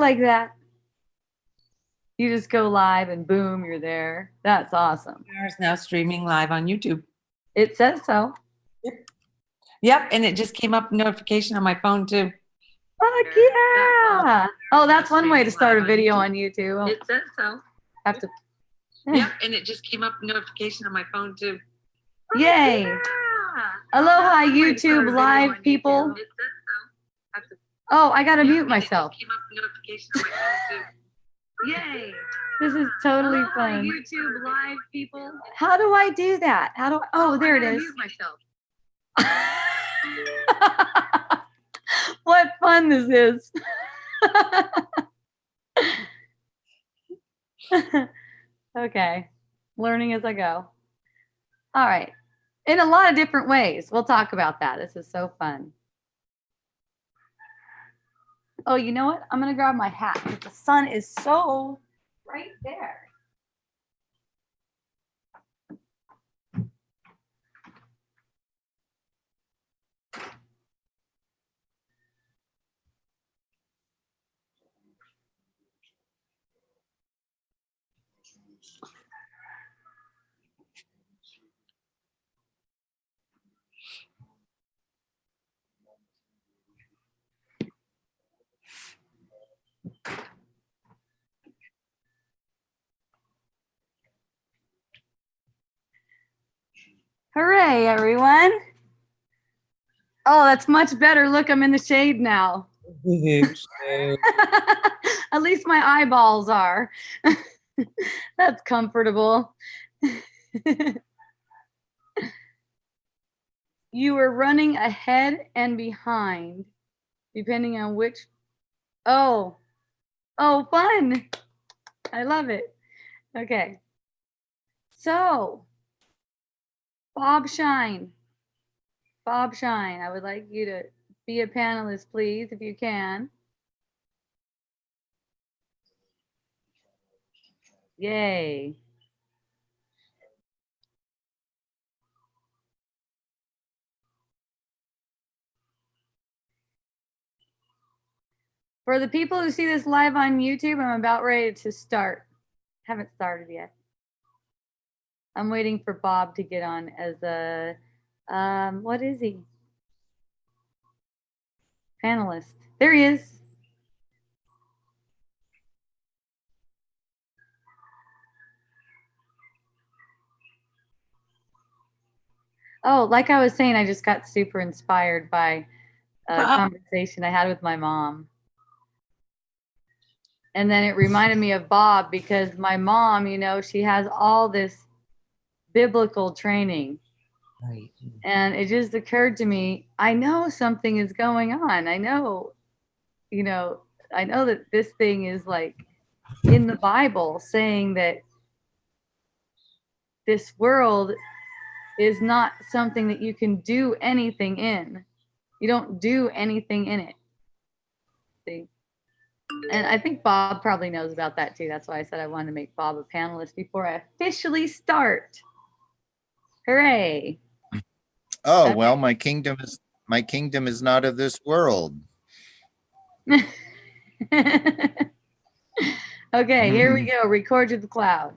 like that. You just go live and boom, you're there. That's awesome. It's now streaming live on YouTube. It says so. Yep, and it just came up notification on my phone too. Fuck yeah! Oh, that's one way to start a video on YouTube. It says so. Have to. Yep, and it just came up notification on my phone too. Yay! Yeah. Aloha, YouTube live people. It says so. Oh, I gotta mute And myself. it just came up notification on my phone too. Yay! This is totally Aloha, fun. YouTube live people. How do I do that? How do I? Oh, there it is. Mute myself. What fun this is. Okay. Learning as I go. All right. In a lot of different ways. We'll talk about that. This is so fun. Oh, you know what? I'm going to grab my hat because the sun is so right there. Hooray, everyone. Oh, that's much better. Look, I'm in the shade now. At least my eyeballs are. That's comfortable. You were running ahead and behind, depending on which. Oh, fun. I love it. Okay. So, Bob Shine. Bob Shine, I would like you to be a panelist, please, if you can. Yay. For the people who see this live on YouTube, I'm about ready to start. Haven't started yet. I'm waiting for Bob to get on as a, what is he? Panelist. There he is. Oh, like I was saying, I just got super inspired by a conversation I had with my mom. And then it reminded me of Bob because my mom, you know, she has all this biblical training. Right. And it just occurred to me, I know something is going on. I know, you know, I know that this thing is like in the Bible saying that this world is not something that you can do anything in. You don't do anything in it. See? And I think Bob probably knows about that too. That's why I said I wanted to make Bob a panelist before I officially start. Hooray. Oh, well, my kingdom is not of this world. Okay, here we go. Record to the cloud.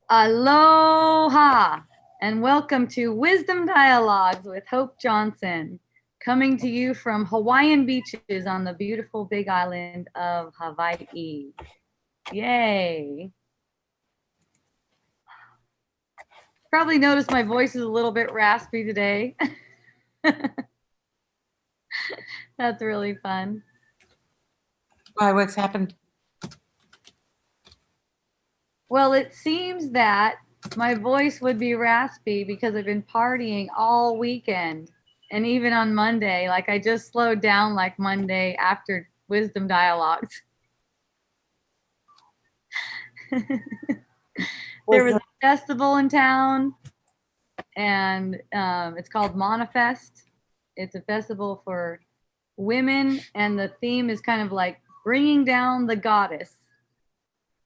Aloha and welcome to Wisdom Dialogues with Hope Johnson, coming to you from Hawaiian beaches on the beautiful big island of Hawaii. Yay. Probably noticed my voice is a little bit raspy today. That's really fun. Why, what's happened? Well, it seems that my voice would be raspy because I've been partying all weekend and even on Monday. Like I just slowed down like Monday after Wisdom Dialogues. There was a festival in town and it's called Manifest. It's a festival for women and the theme is kind of like bringing down the goddess.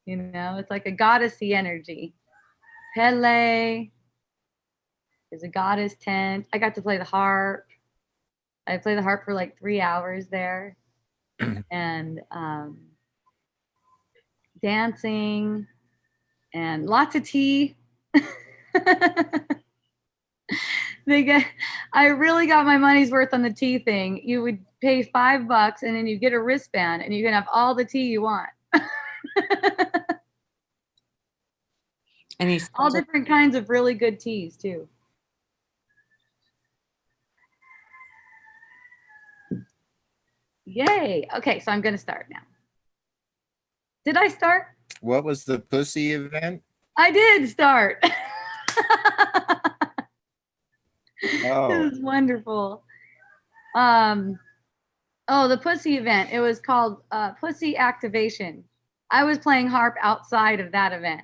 You know, it's like a goddessy energy. Pele. There's a goddess tent. I got to play the harp. I played the harp for like 3 hours there. and dancing and lots of tea. I really got my money's worth on the tea thing. You would pay $5 and then you get a wristband and you can have all the tea you want. And he's All different kinds of really good teas too. Yay. Okay, so I'm going to start now. Did I start? What was the pussy event? I did start. Oh, This is wonderful. Oh, the pussy event. It was called Pussy Activation. I was playing harp outside of that event.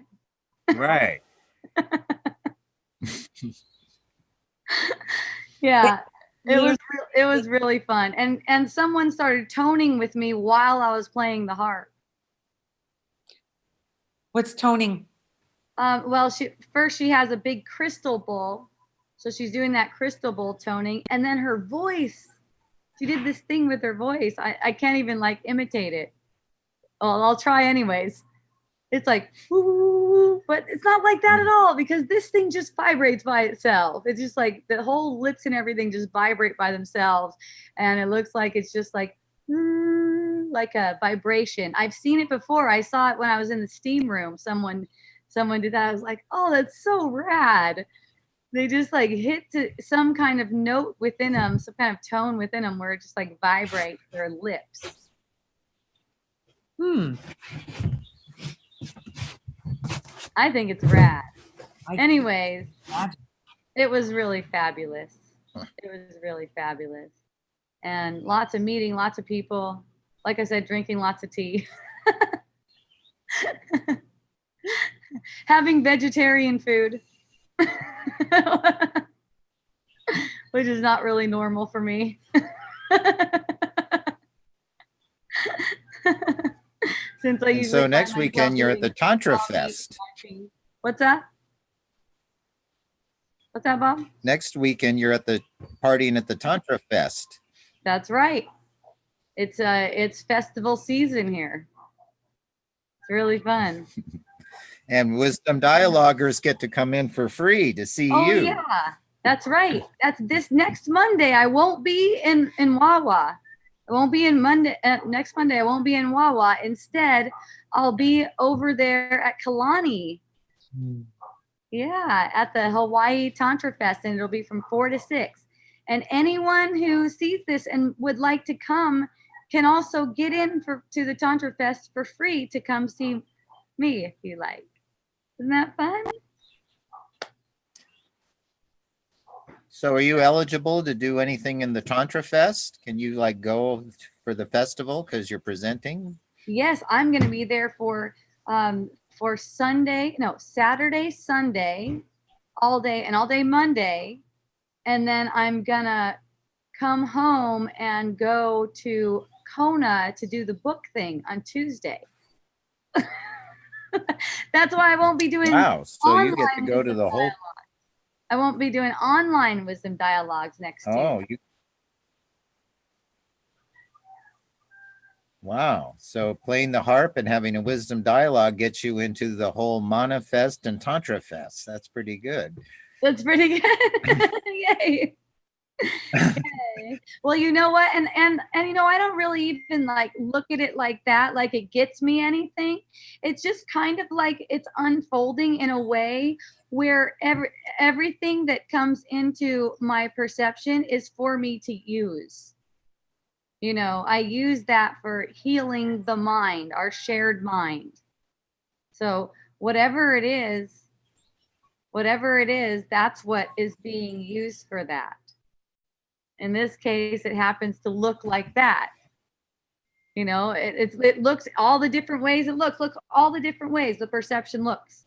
right. Yeah, You- it was really fun. And someone started toning with me while I was playing the harp. What's toning? Well, she has a big crystal bowl, so she's doing that crystal bowl toning, and then her voice. She did this thing with her voice. I can't even like imitate it. Well, I'll try anyways. It's like, woo, but it's not like that at all because this thing just vibrates by itself. It's just like the whole lips and everything just vibrate by themselves. And it looks like it's just like a vibration. I've seen it before. I saw it when I was in the steam room. Someone did that. I was like, oh, that's so rad. They just like hit to some kind of note within them, some kind of tone within them where it just like vibrates their lips. I think it's rad. Anyways, it was really fabulous. It was really fabulous. And lots of meeting, lots of people. Like I said, drinking lots of tea. Having vegetarian food. Which is not really normal for me. Since I And usually so next find weekend myself you're at the doing Tantra coffee, Fest. coffee. What's that? What's that, Bob? Next weekend you're at the partying at the Tantra Fest. That's right. It's festival season here. It's really fun. And Wisdom Dialoguers get to come in for free to see Oh you. yeah, that's right. That's this next Monday. I won't be in Wawa. I won't be in next Monday. I won't be in Wawa. Instead, I'll be over there at Kalani. Yeah, at the Hawaii Tantra Fest, and it'll be from 4 to 6. And anyone who sees this and would like to come can also get in to the Tantra Fest for free to come see me if you like. Isn't that fun? So are you eligible to do anything in the Tantra Fest? Can you like go for the festival because you're presenting? Yes, I'm going to be there for Saturday, Sunday, all day and all day Monday. And then I'm going to come home and go to Kona to do the book thing on Tuesday. That's why I won't be doing Wow. So you get to online go to the whole. I won't be doing online wisdom dialogues next year. Oh, wow. So playing the harp and having a wisdom dialogue gets you into the whole Mana Fest and Tantra Fest. That's pretty good. That's pretty good. Yay. Yay. Well, you know what? And you know, I don't really even like look at it like that, like it gets me anything. It's just kind of like it's unfolding in a way where everything that comes into my perception is for me to use. You know, I use that for healing the mind, our shared mind. So whatever it is, that's what is being used for that. In this case, it happens to look like that. You know, it looks all the different ways it looks. Look, all the different ways the perception looks.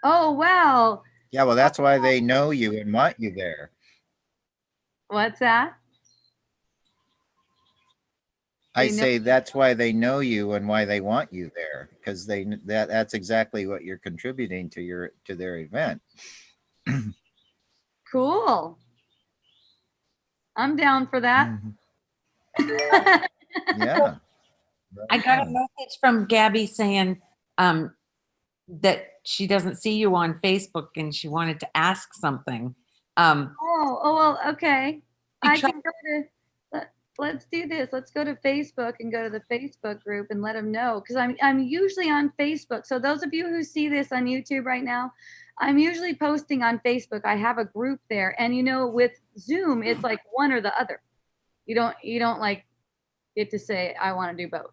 Oh, wow. Yeah, well, that's why they know you and want you there. What's that? I They know- say that's why they know you and why they want you there, because that's exactly what you're contributing to their event. Cool. I'm down for that. Mhm. Yeah. I got a message from Gabby saying that she doesn't see you on Facebook and she wanted to ask something. Oh, well, okay. She I tried- can go to, let's do this. Let's go to Facebook and go to the Facebook group and let them know. Cause I'm usually on Facebook. So those of you who see this on YouTube right now, I'm usually posting on Facebook. I have a group there. And with Zoom, it's like one or the other. You don't like get to say, I want to do both.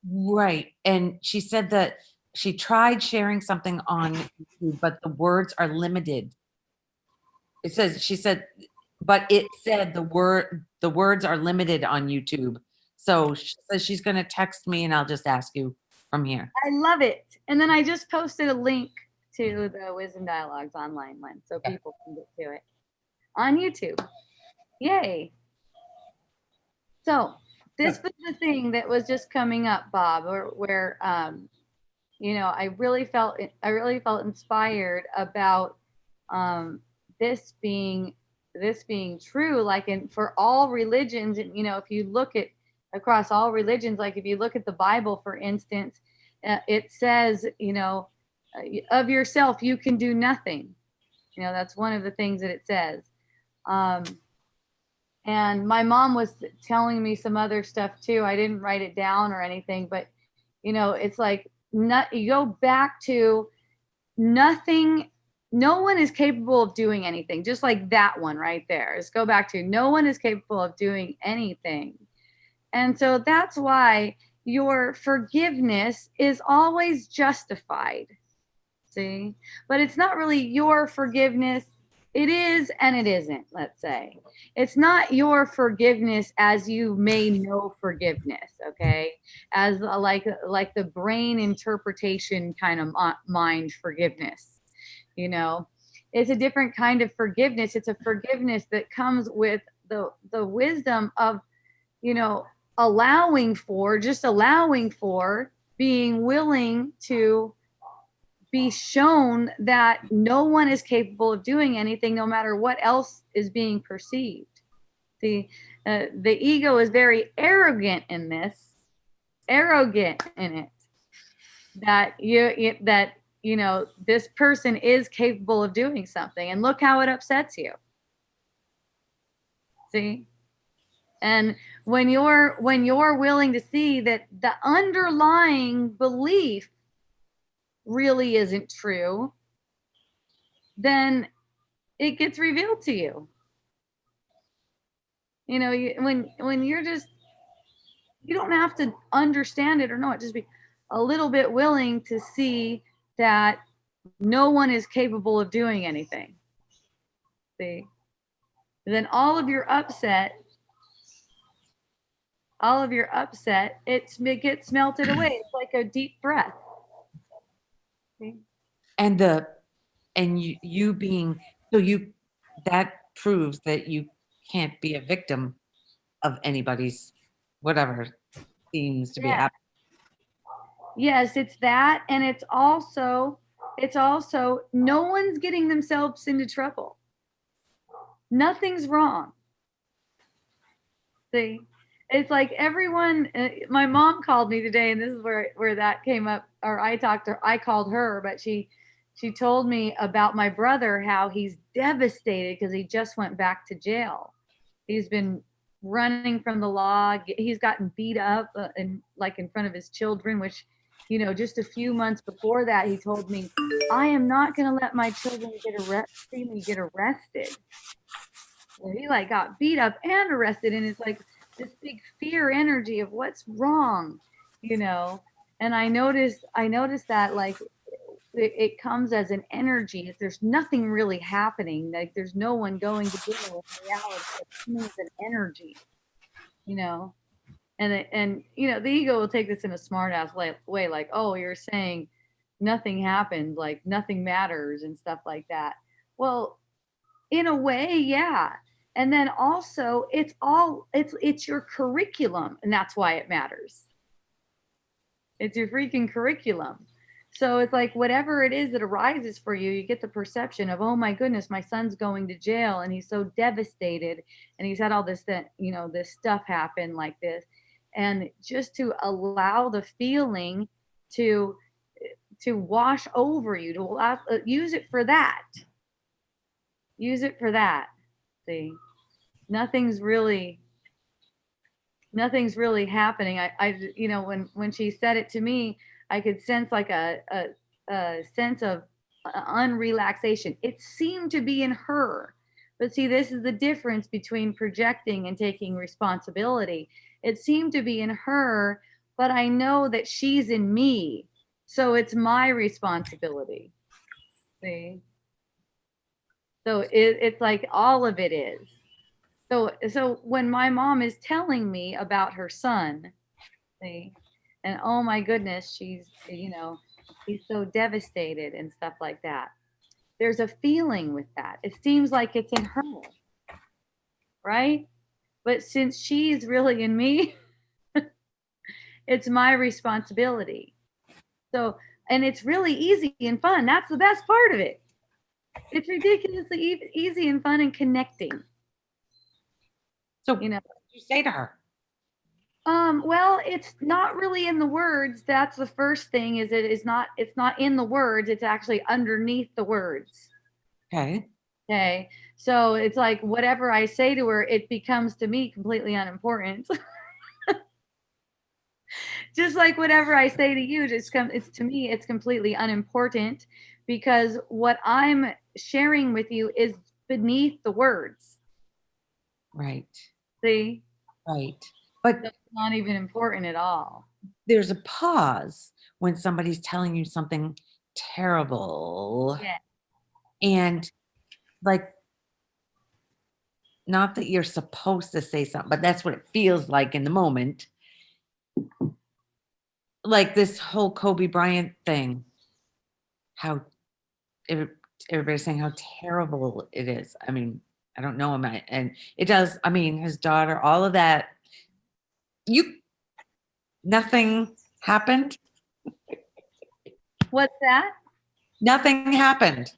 Right. And she said that she tried sharing something on YouTube, but the words are limited. She said, but it said the words are limited on YouTube. So she says she's going to text me and I'll just ask you from here. I love it. And then I just posted a link to the Wisdom Dialogues online one so people can get to it on YouTube. Yay. So this was the thing that was just coming up, Bob, where I really felt inspired about this being true, like for all religions. And if you look at across all religions, like if you look at the Bible, for instance, it says, of yourself you can do nothing. That's one of the things that it says. And my mom was telling me some other stuff too. I didn't write it down or anything, but it's like you go back to nothing. No one is capable of doing anything. Just like that one right there. Just go back to no one is capable of doing anything. And so that's why your forgiveness is always justified. See? But it's not really your forgiveness. It is and it isn't, let's say. It's not your forgiveness as you may know forgiveness, okay? As like the brain interpretation kind of mind forgiveness, It's a different kind of forgiveness. It's a forgiveness that comes with the wisdom of, allowing for being willing to be shown that no one is capable of doing anything, no matter what else is being perceived. The ego is very arrogant in it, that this person is capable of doing something, and look how it upsets you. See? And when you're willing to see that the underlying belief really isn't true, then it gets revealed to you. When you're just, you don't have to understand it or know it, just be a little bit willing to see that no one is capable of doing anything. See? And then all of your upset, it gets melted away. It's like a deep breath. See? And you being, that proves that you can't be a victim of anybody's whatever seems to be happening. Yes, it's that. And it's also no one's getting themselves into trouble. Nothing's wrong. See, it's like everyone, my mom called me today, and this is where that came up, or I called her, but she told me about my brother, how he's devastated because he just went back to jail. He's been running from the law. He's gotten beat up in front of his children, which, just a few months before that, he told me, I am not going to let my children see me get arrested. Well, he got beat up and arrested, and it's like this big fear energy of what's wrong, and I noticed that it comes as an energy. If there's nothing really happening, there's no one going to jail, in reality, it's an energy, and the ego will take this in a smart ass way, like, oh, you're saying nothing happened, like nothing matters and stuff like that. Well, in a way, yeah. And then also it's your curriculum, and that's why it matters. It's your freaking curriculum. So it's like whatever it is that arises for you, you get the perception of, oh my goodness, my son's going to jail and he's so devastated and he's had all this, that, this stuff happen like this. And just to allow the feeling to wash over you, to allow, use it for that. Use it for that. See, nothing's really happening. When she said it to me, I could sense like a sense of unrelaxation. It seemed to be in her. But see, this is the difference between projecting and taking responsibility. It seemed to be in her, but I know that she's in me. So it's my responsibility. See? So it's like all of it is. So when my mom is telling me about her son, see, and oh my goodness, he's so devastated and stuff like that. There's a feeling with that. It seems like it's in her, right? But since she's really in me, it's my responsibility. So, and it's really easy and fun. That's the best part of it. It's ridiculously easy and fun and connecting. So what did you say to her? Well, it's not really in the words. That's the first thing, is it's not in the words. It's actually underneath the words. Okay. Okay. So it's like whatever I say to her, it becomes to me completely unimportant. Just like whatever I say to you, it's to me, it's completely unimportant, because what I'm sharing with you is beneath the words. Right. See? Right. But it's not even important at all. There's a pause when somebody's telling you something terrible. Yeah. And like, not that you're supposed to say something, but that's what it feels like in the moment. Like this whole Kobe Bryant thing, how everybody's saying how terrible it is. I mean, I don't know him, and it does. I mean, his daughter, all of that. Nothing happened. What's that? Nothing happened.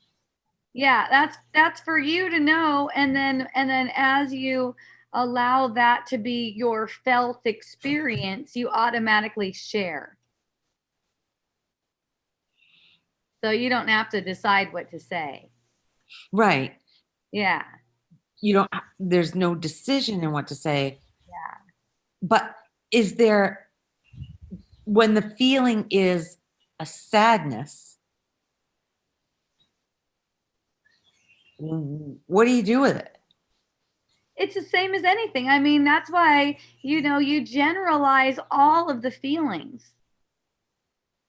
Yeah, that's for you to know, and then as you allow that to be your felt experience, you automatically share. So you don't have to decide what to say. Right. Yeah. You don't, there's no decision in what to say. Yeah. But is there, when the feeling is a sadness, what do you do with it? It's the same as anything. I mean, that's why, you generalize all of the feelings.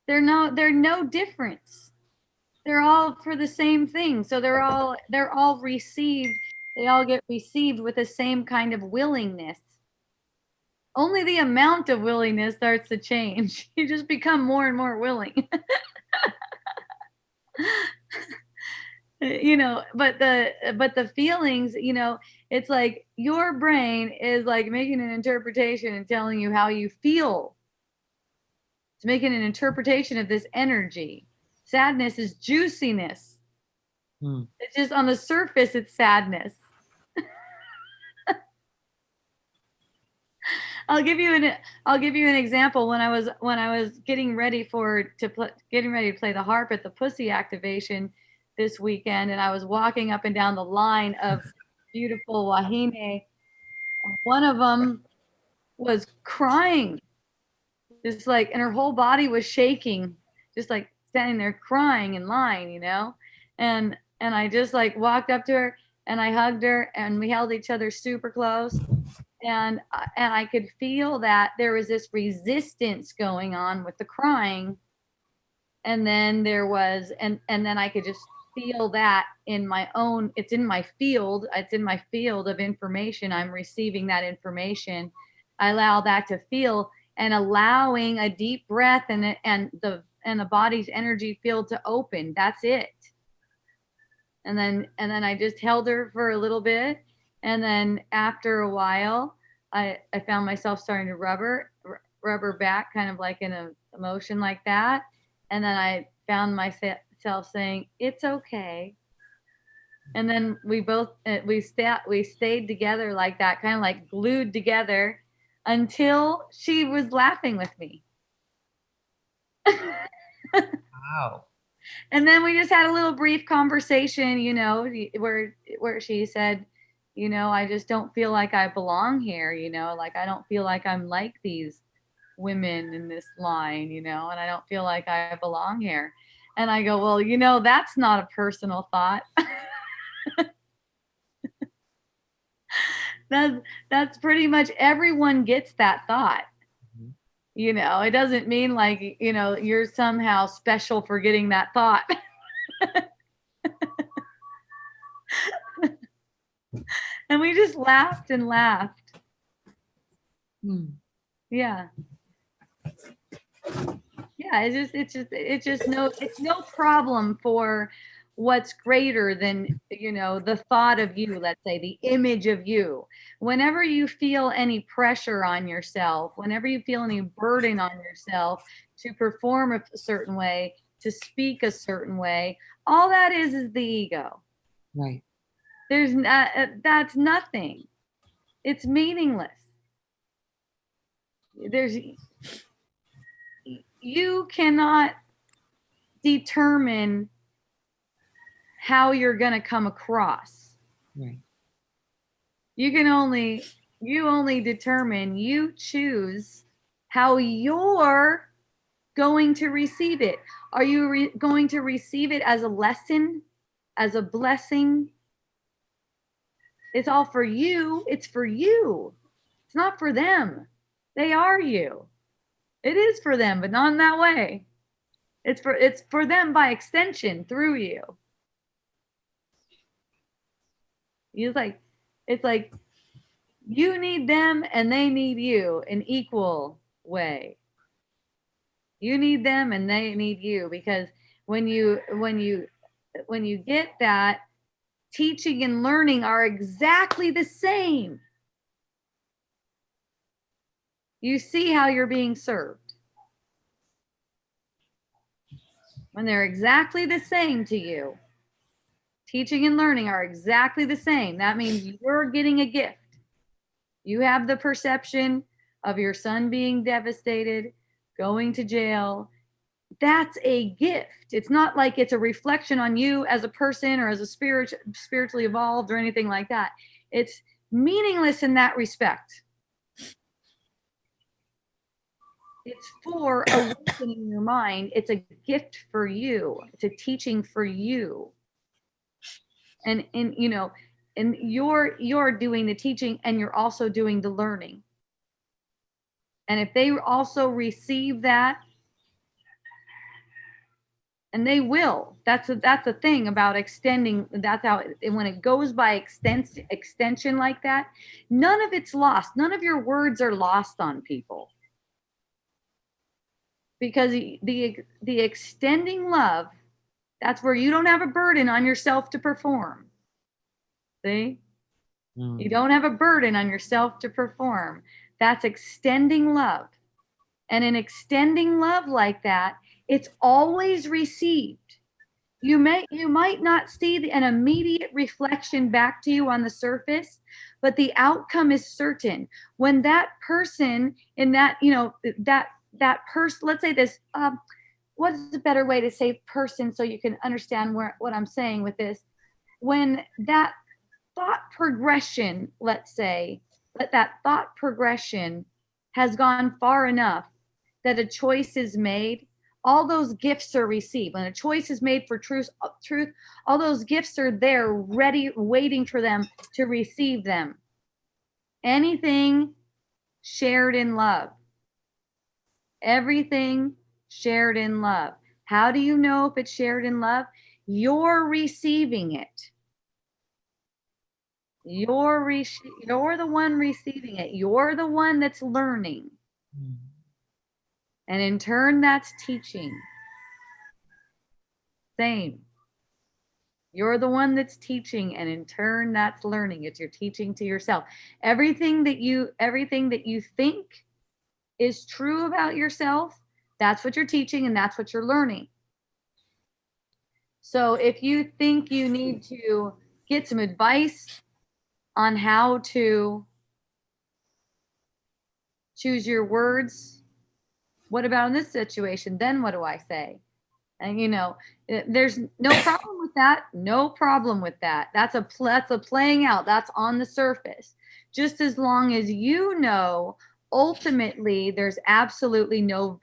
They're no difference. They're all for the same thing. So they're all received. They all get received with the same kind of willingness. Only the amount of willingness starts to change. You just become more and more willing. But the feelings, it's like your brain is like making an interpretation and telling you how you feel. It's making an interpretation of this energy. Sadness is juiciness. It's just on the surface, it's sadness. I'll give you an example. When I was getting ready to play the harp at the Pussy activation this weekend, and I was walking up and down the line of beautiful wahine, one of them was crying, just like, and her whole body was shaking, just like standing there crying in line, and I just like walked up to her and I hugged her and we held each other super close. And I could feel that there was this resistance going on with the crying. And then there was, and then I could just feel that it's in my field of information. I'm receiving that information. I allow that to feel, and allowing a deep breath and the body's energy field to open. That's it. And then I just held her for a little bit. And then after a while, I found myself starting to rub her back, kind of like in a motion like that. And then I found myself saying, "It's okay." And then we both we stayed together like that, kind of like glued together until she was laughing with me. Wow. And then we just had a little brief conversation, you know, where she said, you know, I just don't feel like I belong here, you know, like I don't feel like I'm like these women in this line, you know, and I don't feel like I belong here. And I go, well, you know, that's not a personal thought. That's pretty much everyone gets that thought. Mhm. You know, it doesn't mean like, you know, you're somehow special for getting that thought. And we just laughed and laughed. Hmm. Yeah. Yeah, it's no problem for what's greater than, you know, the thought of you, let's say, the image of you. Whenever you feel any pressure on yourself, whenever you feel any burden on yourself to perform a certain way, to speak a certain way, all that is the ego. Right. There's not, that's nothing. It's meaningless. There's You cannot determine how you're going to come across. Right. You only determine, you choose how you're going to receive it. Are you going to receive it as a lesson, as a blessing? It's all for you. It's for you. It's not for them. They are you. It is for them, but not in that way. It's for them by extension through you. It's like you need them and they need you in equal way. You need them and they need you, because when you get that, teaching and learning are exactly the same. You see how you're being served. When they're exactly the same to you, teaching and learning are exactly the same. That means you're getting a gift. You have the perception of your son being devastated, going to jail. That's a gift. It's not like it's a reflection on you as a person or as a spiritually evolved or anything like that. It's meaningless in that respect. It's for awakening your mind. It's a gift for you. It's a teaching for you. And you know, and you're doing the teaching and you're also doing the learning. And if they also receive that, and they will, that's a thing about extending. That's how when it goes by extension like that, none of it's lost. None of your words are lost on people, because the extending love, that's where you don't have a burden on yourself to perform. See? You don't have a burden on yourself to perform. That's extending love. And in extending love like that, it's always received. You might not see an immediate reflection back to you on the surface, but the outcome is certain. When that person in that, you know, that person, let's say this, what is a better way to say person so you can understand what I'm saying with this? When that thought progression, let's say, that thought progression has gone far enough that a choice is made, all those gifts are received. When a choice is made for truth, all those gifts are there, ready, waiting for them to receive them. Anything shared in love. Everything shared in love. How do you know if it's shared in love? You're receiving it. You're the one receiving it. You're the one that's learning. And in turn, that's teaching. Same. You're the one that's teaching, and in turn, that's learning. It's your teaching to yourself. Everything that you think is true about yourself, that's what you're teaching and that's what you're learning. So if you think you need to get some advice on how to choose your words, what about in this situation? Then what do I say? And there's no problem with that. No problem with that. That's a playing out. That's on the surface. Just as long as ultimately there's absolutely no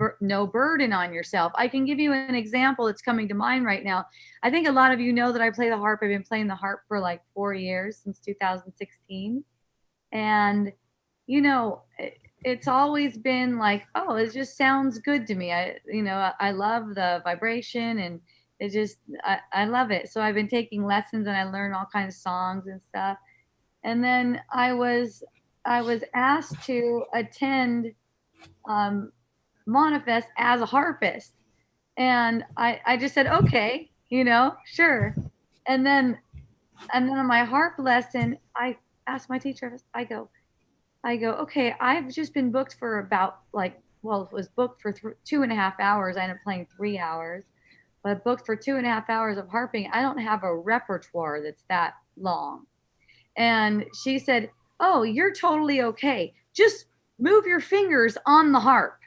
burden on yourself. I can give you an example that's coming to mind right now. I think a lot of you know that I play the harp. I've been playing the harp for like 4 years, since 2016. And it's always been like, oh, it just sounds good to me. I love the vibration, and I love it. So I've been taking lessons, and I learn all kinds of songs and stuff. And then I was asked to attend Monifest as a harpist. And I just said, okay, sure. And then on my harp lesson, I asked my teacher, I go, okay, I've just been booked for about it was booked for 2.5 hours. I ended up playing 3 hours, but booked for 2.5 hours of harping. I don't have a repertoire that's that long. And she said, oh, you're totally okay. Just move your fingers on the harp.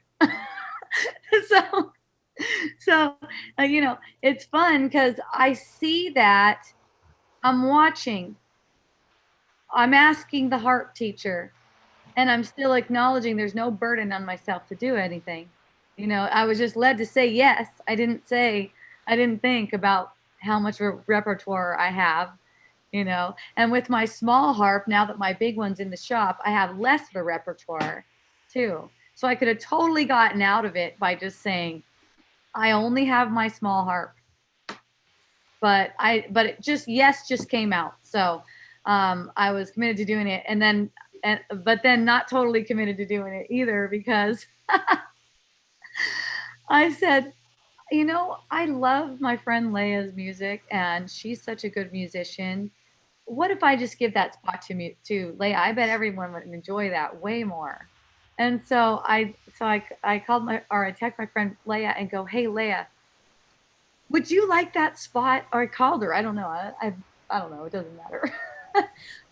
so, it's fun because I see that I'm watching, I'm asking the harp teacher, and I'm still acknowledging there's no burden on myself to do anything. I was just led to say yes. I didn't think about how much repertoire I have, and with my small harp, now that my big one's in the shop, I have less of a repertoire too. So I could have totally gotten out of it by just saying, I only have my small harp. But it just came out. So I was committed to doing it, but then not totally committed to doing it either, because I said, I love my friend Leia's music, and she's such a good musician. What if I just give that spot to Leia? I bet everyone would enjoy that way more. And so I called I text my friend Leia and go, hey Leia, would you like that spot? Or I called her. I don't know. I don't know. It doesn't matter.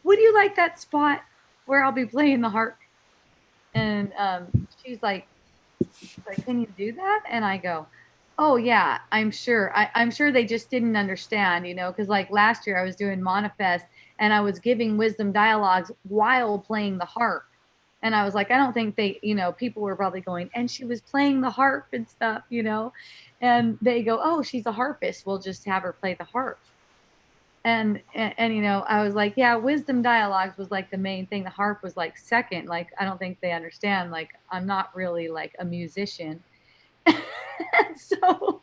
Would you like that spot where I'll be playing the harp? And she's like, can you do that? And I go, oh yeah, I'm sure. I'm sure they just didn't understand, because like last year I was doing Monifest, and I was giving wisdom dialogues while playing the harp. And I was like, I don't think people were probably going, and she was playing the harp and stuff, and they go, oh, she's a harpist. We'll just have her play the harp. And I was like, yeah, wisdom dialogues was like the main thing. The harp was like second. Like, I don't think they understand. Like, I'm not really like a musician. So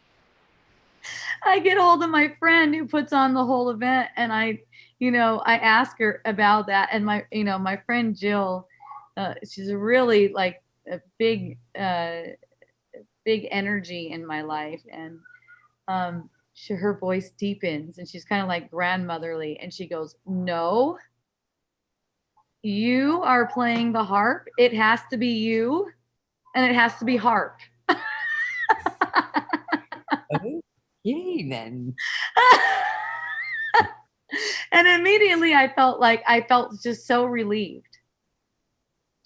I get hold of my friend who puts on the whole event, and I ask her about that. And my friend Jill, she's really like a big energy in my life. And her voice deepens, and she's kind of like grandmotherly, and she goes, no, you are playing the harp. It has to be you, and it has to be harp. Okay, then. And immediately I felt just so relieved.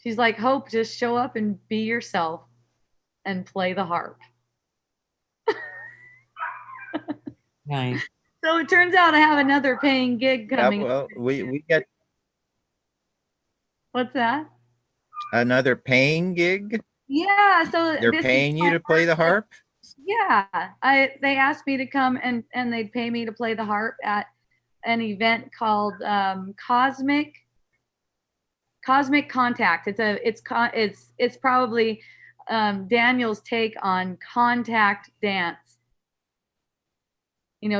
She's like, Hope, just show up and be yourself and play the harp. Nice. So it turns out I have another paying gig coming. Yeah, well, we get What's that? another paying gig. Yeah, so They're paying you to play the harp. Yeah, they asked me to come, and they'd pay me to play the harp at an event called Cosmic Contact. It's probably Daniel's take on contact dance.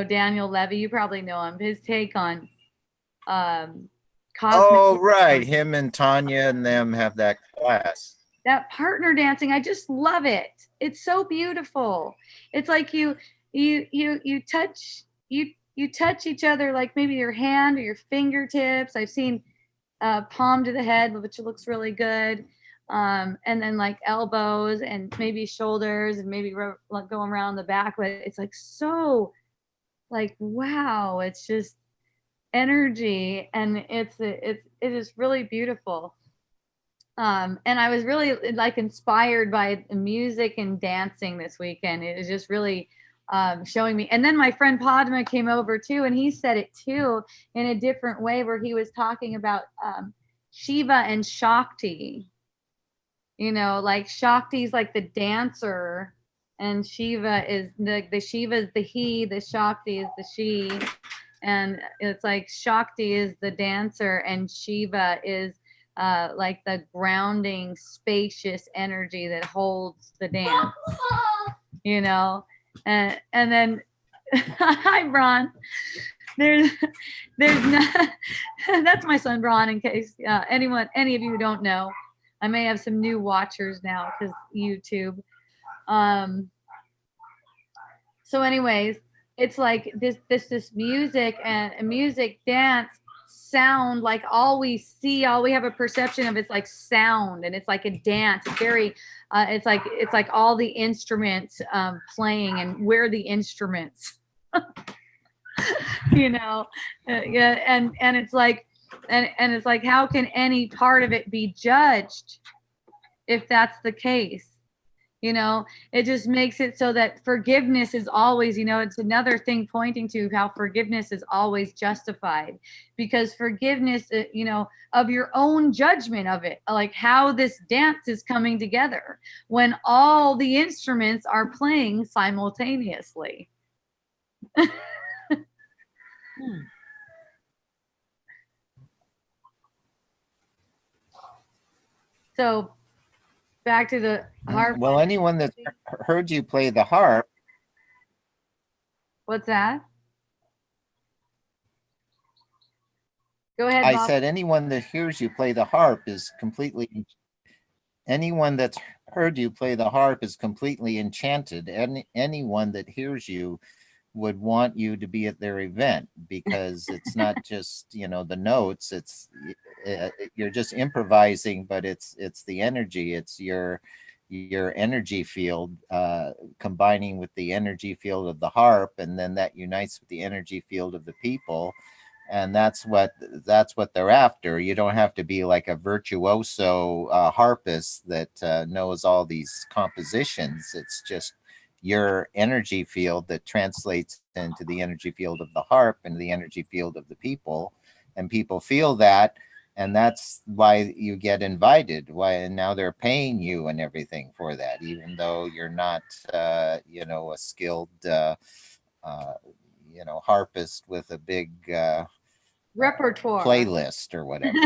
Daniel Levy, you probably know him. His take on Cosmic. Oh, right. Him and Tanya and them have that class. That partner dancing, I just love it. It's so beautiful. It's like you touch each other, like maybe your hand or your fingertips. I've seen palm to the head, which looks really good. And then like elbows and maybe shoulders, and maybe going around the back. But it's like so like, wow, it's just energy, and it is really beautiful. And I was really like inspired by the music and dancing this weekend. It was just really showing me. And then my friend Padma came over too, and he said it too in a different way, where he was talking about Shiva and Shakti. You know, like Shakti's like the dancer, and Shiva is the Shiva is the he, the Shakti is the she, and it's like Shakti is the dancer, and Shiva is like the grounding, spacious energy that holds the dance. You know, and then hi, Bron. There's not. That's my son, Bron. In case any of you who don't know, I may have some new watchers now because YouTube. So anyways, it's like this music and music, dance, sound, like all we see, all we have a perception of, it's like sound, and it's like a dance. It's very it's like all the instruments playing, and we're the instruments. You know, yeah, and it's like and it's like, how can any part of it be judged if that's the case? You know, it just makes it so that forgiveness is always, you know, it's another thing pointing to how forgiveness is always justified, because forgiveness, you know, of your own judgment of it, like how this dance is coming together when all the instruments are playing simultaneously. So back to the harp. Well, anyone that's heard you play the harp, What's that? Go ahead, I Bob. said anyone that hears you play the harp is completely, anyone that's heard you play the harp is completely enchanted. Anyone that hears you would want you to be at their event, because it's not just, you know, the notes, it's you're just improvising, but it's the energy, it's your energy field combining with the energy field of the harp, and then that unites with the energy field of the people, and that's what they're after. You don't have to be like a virtuoso harpist that knows all these compositions. It's just your energy field that translates into the energy field of the harp and the energy field of the people, and people feel that, and that's why you get invited. Why, and now they're paying you and everything for that, even though you're not you know, a skilled you know, harpist with a big Repertoire. playlist or whatever.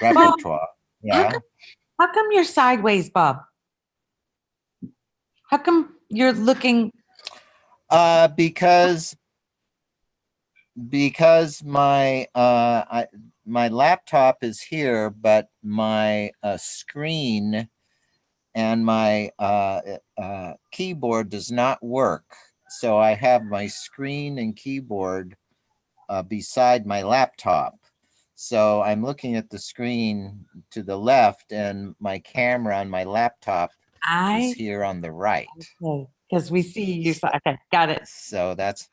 Repertoire. Yeah. How come you're sideways, Bob? How come you're looking? Because my my laptop is here, but my screen and my keyboard does not work. So I have my screen and keyboard beside my laptop. So I'm looking at the screen to the left, and my camera on my laptop is here on the right. Because we see you. Okay, got it. So that's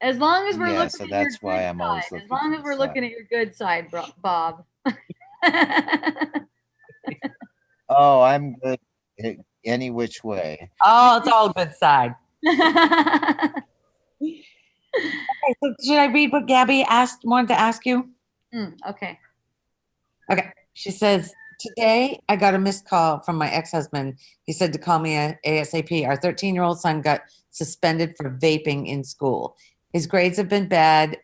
As long as we're yeah. looking So at that's your why good I'm always side. looking. As long to as the we're side. looking at your good side, Bob. Oh, I'm good any which way. Oh, it's all good side. Okay, so should I read what Gabby wanted to ask you? Okay. Okay. She says, today I got a missed call from my ex-husband. He said to call me ASAP. Our 13-year-old son got suspended for vaping in school. His grades have been bad,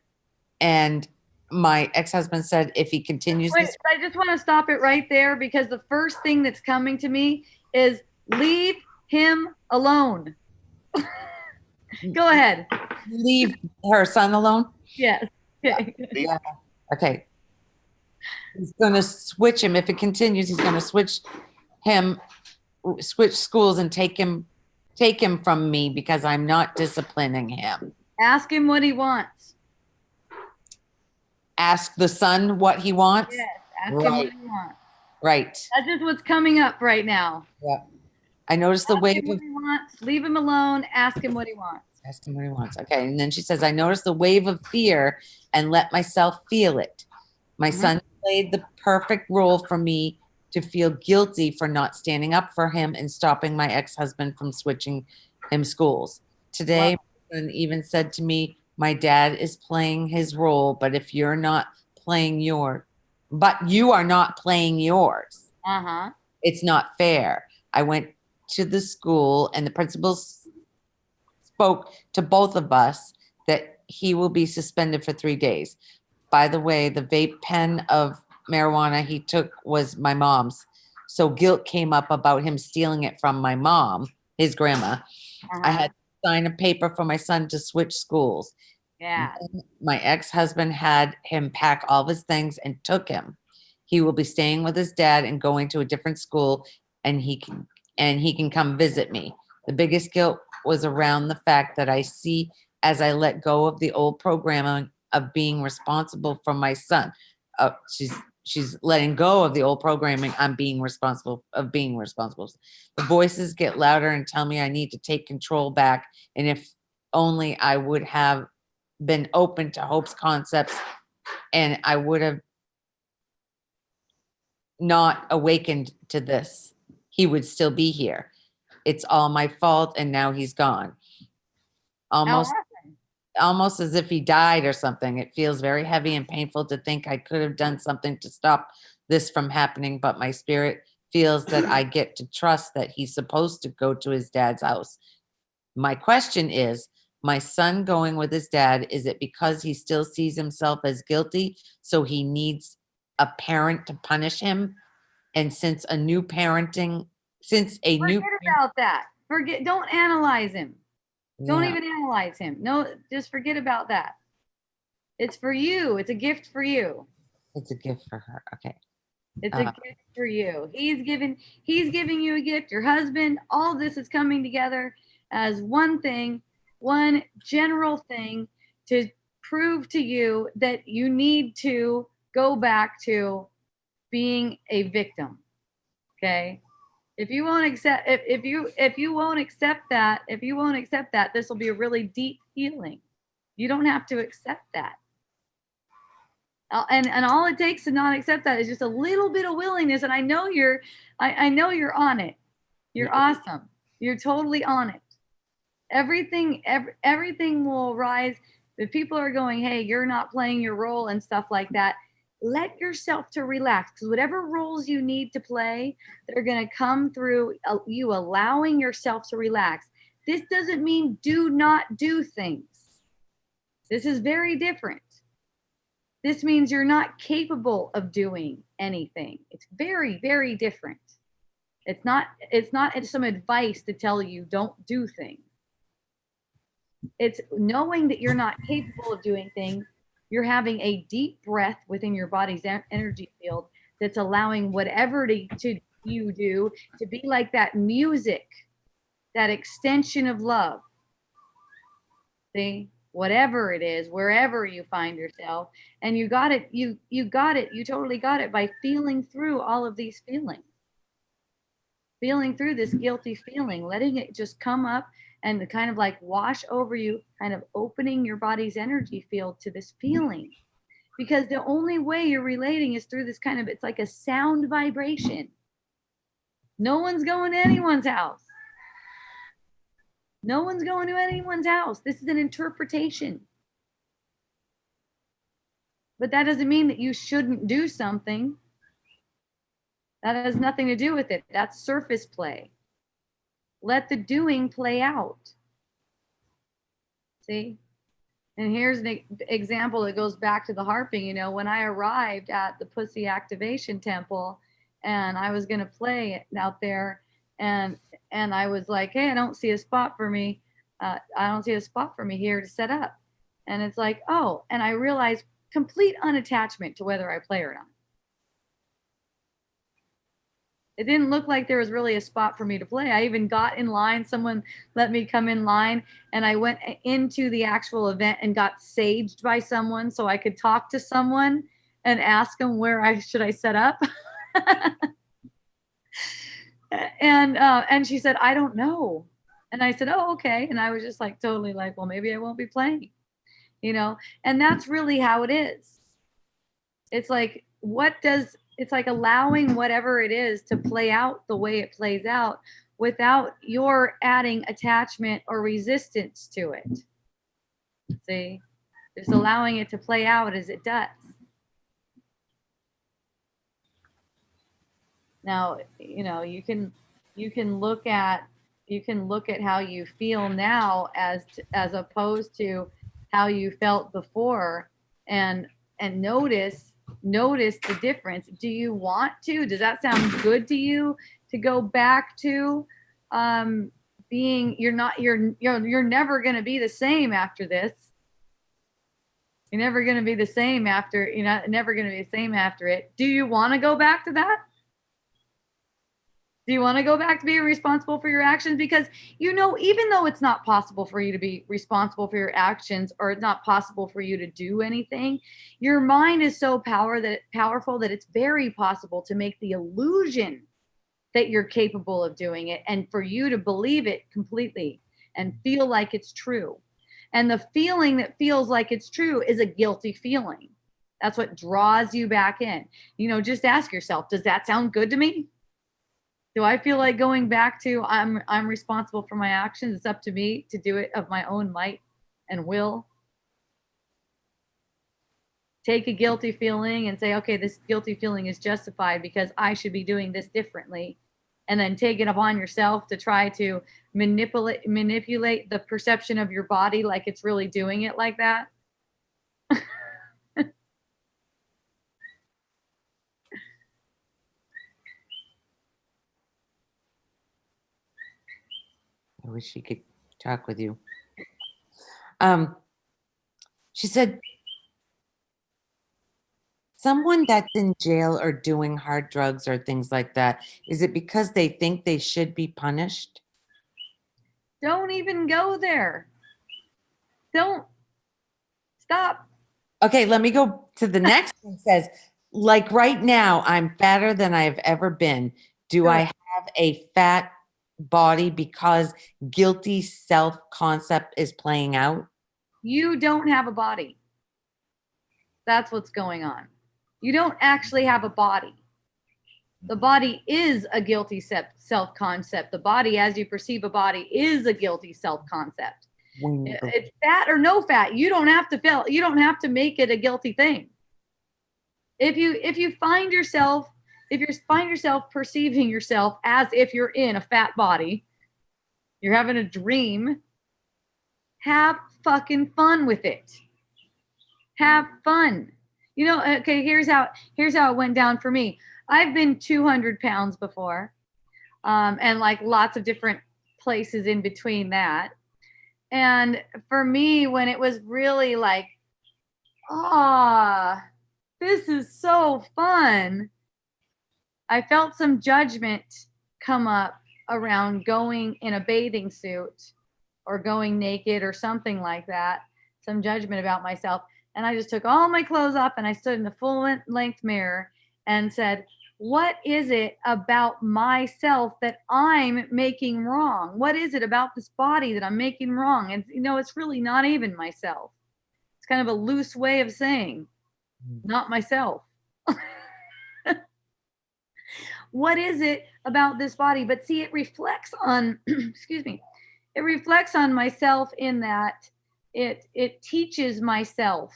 and my ex-husband said if he continues Wait, this. I just want to stop it right there, because the first thing that's coming to me is leave him alone. Go ahead. Leave her son alone? Yes. Okay. Yeah. Okay. He's going to switch him. If it continues, he's going to switch schools and take him from me because I'm not disciplining him. Ask him what he wants. Ask the son what he wants? Yes. Ask Right. him what he wants. Right. That's just what's coming up right now. Yeah. I noticed the Ask wave him what of he wants. Leave him alone. Ask him what he wants. ask him what he wants. Okay. And then she says, I noticed the wave of fear and let myself feel it. My Mhm. son played the perfect role for me to feel guilty for not standing up for him and stopping my ex-husband from switching him schools. Today, Wow. my son even said to me, my dad is playing his role, but if you're not playing your, but you are not playing yours, Uh-huh. it's not fair. I went to the school and the principal spoke to both of us that he will be suspended for 3 days. By the way, the vape pen of marijuana he took was my mom's. So guilt came up about him stealing it from my mom, his grandma. I Uh-huh. had to sign a paper for my son to switch schools. Yeah. My ex-husband had him pack all of his things and took him. He will be staying with his dad and going to a different school, and he can come visit me. The biggest guilt was around the fact that I see as I let go of the old programming of being responsible for my son. She's letting go of the old programming. I'm being responsible of being responsible. The voices get louder and tell me I need to take control back. And if only I would have been open to Hope's concepts and I would have not awakened to this, he would still be here. It's all my fault and now he's gone. How Almost as if he died or something. It feels very heavy and painful to think I could have done something to stop this from happening, but my spirit feels that I get to trust that he's supposed to go to his dad's house. My question is, my son going with his dad, is it because he still sees himself as guilty, so he needs a parent to punish him? And since a new parenting, since a new Forget about that. Don't analyze him. Don't yeah, even analyze him. No, just forget about that. It's for you. It's a gift for you. it's a gift for her. Okay. It's a Uh, gift for you. He's giving you a gift. Your husband, all this is coming together as one thing, one general thing to prove to you that you need to go back to being a victim. Okay? If you won't accept if you won't accept that, this will be a really deep healing. You don't have to accept that. And all it takes to not accept that is just a little bit of willingness. And I know you're on it. You're awesome. You're totally on it. Everything will rise. If people are going, hey, you're not playing your role and stuff like that, let yourself to relax, because whatever roles you need to play, they're going to come through you allowing yourself to relax. This doesn't mean do not do things. This is very different. This means you're not capable of doing anything. It's very, very different. It's not some advice to tell you don't do things. It's knowing that you're not capable of doing things. You're having a deep breath within your body's energy field that's allowing whatever to you do to be like that music, that extension of love. See? Whatever it is, wherever you find yourself, and you got it, you totally got it by feeling through all of these feelings, feeling through this guilty feeling, letting it just come up and kind of like wash over you, kind of opening your body's energy field to this feeling, because the only way you're relating is through this kind of, it's like a sound vibration. No one's going to anyone's house. No one's going to anyone's house. This is an interpretation. But that doesn't mean that you shouldn't do something. That has nothing to do with it. That's surface play. Let the doing play out. See? And here's an example that goes back to the harping. You know, when I arrived at the Pussy Activation Temple and I was going to play out there, and I was like, hey, I don't see a spot for me. I don't see a spot for me here to set up. And it's like, oh, and I realized complete unattachment to whether I play or not. It didn't look like there was really a spot for me to play. I even got in line. Someone let me come in line, and I went into the actual event and got saged by someone so I could talk to someone and ask them where should I set up. And she said, I don't know. And I said, oh, okay. And I was just like, totally like, well, maybe I won't be playing, and that's really how it is. It's like, it's like allowing whatever it is to play out the way it plays out without your adding attachment or resistance to it. See, just allowing it to play out as it does. Now, you can look at how you feel now as opposed to how you felt before, and notice the difference. Do you want to? Does that sound good to you to go back to being? You're never going to be the same after this. You're never going to be the same after. You're never going to be the same after it. Do you want to go back to that? Do you want to go back to being responsible for your actions? Because, even though it's not possible for you to be responsible for your actions, or it's not possible for you to do anything, your mind is so powerful that it's very possible to make the illusion that you're capable of doing it, and for you to believe it completely and feel like it's true. And the feeling that feels like it's true is a guilty feeling. That's what draws you back in. Just ask yourself, does that sound good to me? Do I feel like going back to I'm responsible for my actions? It's up to me to do it of my own might and will. Take a guilty feeling and say, okay, this guilty feeling is justified because I should be doing this differently. And then take it upon yourself to try to manipulate the perception of your body like it's really doing it like that. I wish she could talk with you. She said, someone that's in jail or doing hard drugs or things like that, is it because they think they should be punished? Don't even go there. Don't. Stop. Okay, let me go to the next one. It says, like right now, I'm fatter than I've ever been. Do I have a fat body because guilty self-concept is playing out? You don't have a body. That's what's going on. You don't actually have a body. The body is a guilty self-concept. The body, as you perceive a body, is a guilty self-concept. It's fat or no fat. You don't have to feel. You don't have to make it a guilty thing. If you find yourself perceiving yourself as if you're in a fat body, you're having a dream. Have fucking fun with it. Have fun. Okay, here's how it went down for me. I've been 200 pounds before, and like lots of different places in between that. And for me, when it was really like, this is so fun, I felt some judgment come up around going in a bathing suit or going naked or something like that, some judgment about myself. And I just took all my clothes off and I stood in the full length mirror and said, what is it about myself that I'm making wrong? What is it about this body that I'm making wrong? And it's really not even myself. It's kind of a loose way of saying not myself. What is it about this body? But see, it reflects on, excuse me, it reflects on myself in that it teaches myself,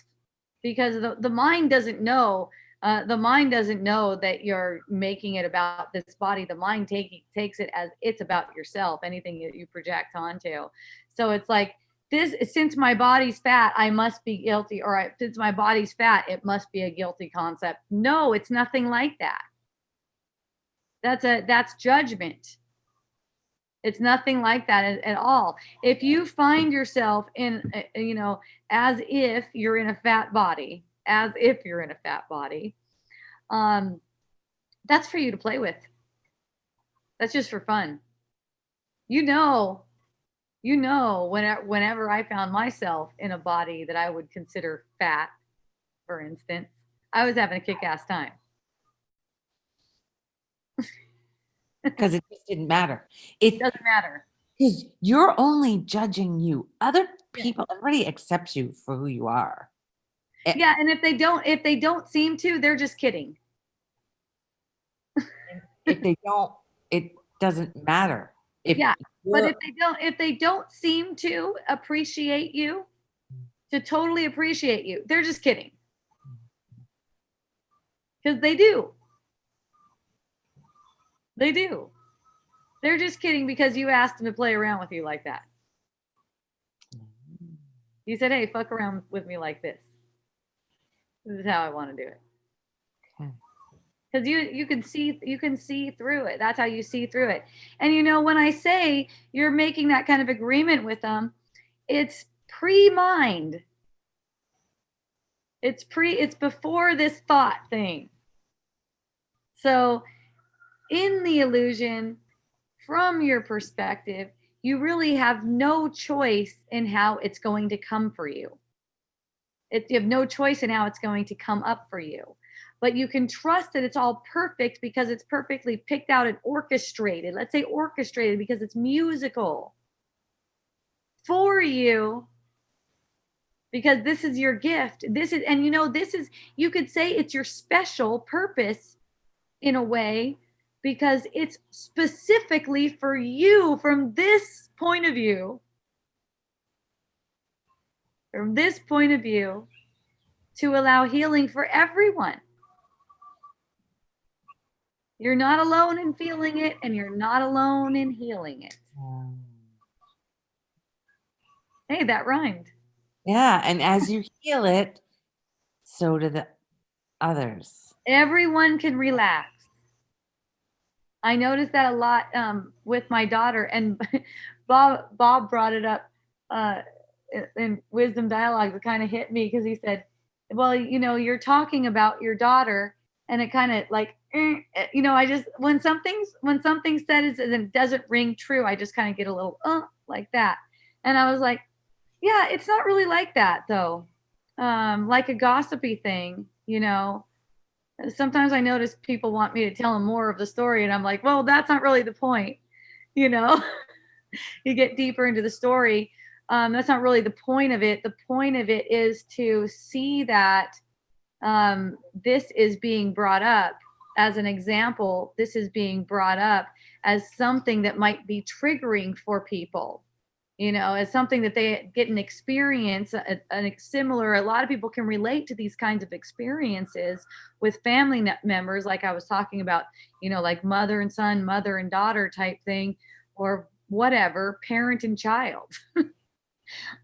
because the mind doesn't know. The mind doesn't know that you're making it about this body. The mind takes it as it's about yourself, anything that you project onto. So it's like, since my body's fat, I must be guilty, or since my body's fat, it must be a guilty concept. No, it's nothing like that. That's judgment. It's nothing like that at all. If you find yourself in, as if you're in a fat body, that's for you to play with. That's just for fun. Whenever I found myself in a body that I would consider fat, for instance, I was having a kick-ass time. because it just didn't matter. It Doesn't matter. because you're only judging you. Other Yeah. people, everybody accepts you for who you are. Yeah, and if they don't seem to, they're just kidding. If they don't, it doesn't matter. If Yeah, but you're if they don't seem to appreciate you, to totally appreciate you, they're just kidding. Because they do. They do. They're just kidding because you asked them to play around with you like that. You said, "Hey, fuck around with me like this. This is how I want to do it." Okay. Because you can see through it. That's how you see through it. And when I say you're making that kind of agreement with them, it's pre-mind. It's before this thought thing. So in the illusion, from your perspective, you really have no choice in how it's going to come for you. You have no choice in how it's going to come up for you. But you can trust that it's all perfect because it's perfectly picked out and orchestrated. Let's say orchestrated because it's musical for you, because this is your gift. This is, and you could say it's your special purpose in a way, because it's specifically for you from this point of view. From this point of view, to allow healing for everyone. You're not alone in feeling it, and you're not alone in healing it. Hey, that rhymed. Yeah, and as you heal it, so do the others. Everyone can relax. I noticed that a lot with my daughter, and Bob brought it up in Wisdom Dialogues. It kind of hit me because he said, well, you're talking about your daughter, and it kind of like, I just, when something said and it doesn't ring true, I just kind of get a little like that. And I was like, yeah, it's not really like that though. Like a gossipy thing, sometimes I notice people want me to tell them more of the story, and I'm like, well, that's not really the point. You get deeper into the story. That's not really the point of it. The point of it is to see that this is being brought up as an example. This is being brought up as something that might be triggering for people. As something that they get an experience, a similar, a lot of people can relate to these kinds of experiences with family members, like I was talking about, like mother and son, mother and daughter type thing, or whatever, parent and child.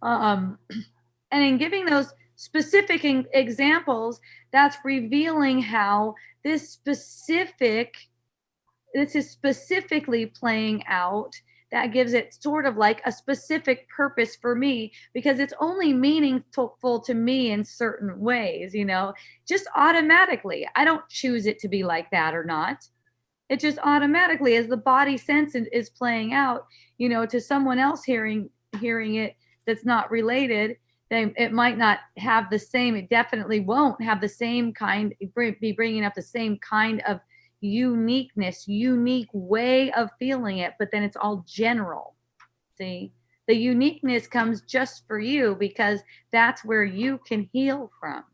And in giving those specific examples, that's revealing how this is specifically playing out. That gives it sort of like a specific purpose for me, because it's only meaningful to me in certain ways, just automatically. I don't choose it to be like that or not. It just automatically, as the body sense is playing out, to someone else hearing it that's not related, then it might not have the same, it definitely won't have the same kind, be bringing up the same kind of uniqueness, unique way of feeling it, but then it's all general. See, the uniqueness comes just for you because that's where you can heal from.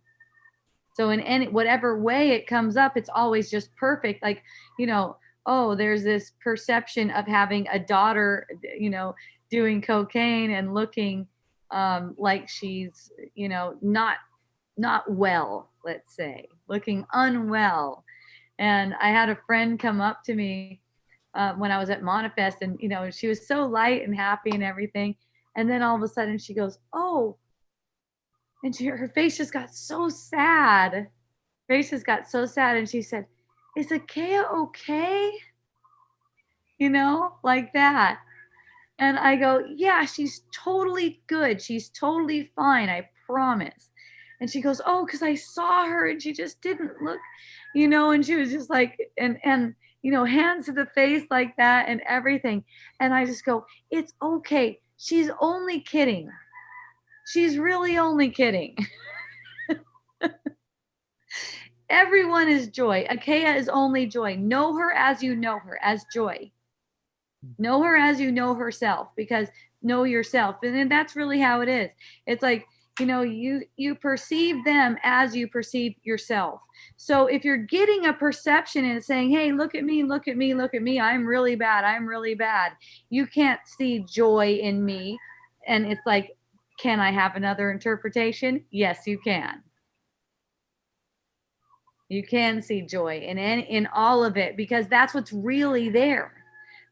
So in any whatever way it comes up, it's always just perfect. Like, there's this perception of having a daughter, doing cocaine and looking like she's, not well, let's say, looking unwell. And I had a friend come up to me when I was at Monifest, and she was so light and happy and everything. And then all of a sudden she goes, "Oh," and her face just got so sad. Her face just got so sad, and she said, "Is Achaia okay?" Like that. And I go, "Yeah, she's totally good. She's totally fine. I promise." And she goes, "Oh, because I saw her and she just didn't look, and she was just like, and hands to the face like that and everything." And I just go, "It's okay. She's only kidding. She's really only kidding." Everyone is joy. Achaia is only joy. Know her as you know her, as joy. Know her as you know herself, because know yourself. And then that's really how it is. It's like, you know, you perceive them as you perceive yourself. So if you're getting a perception and saying, hey, look at me, look at me, look at me, I'm really bad, I'm really bad, you can't see joy in me. And it's like, can I have another interpretation? Yes, you can. You can see joy in all of it, because that's what's really there.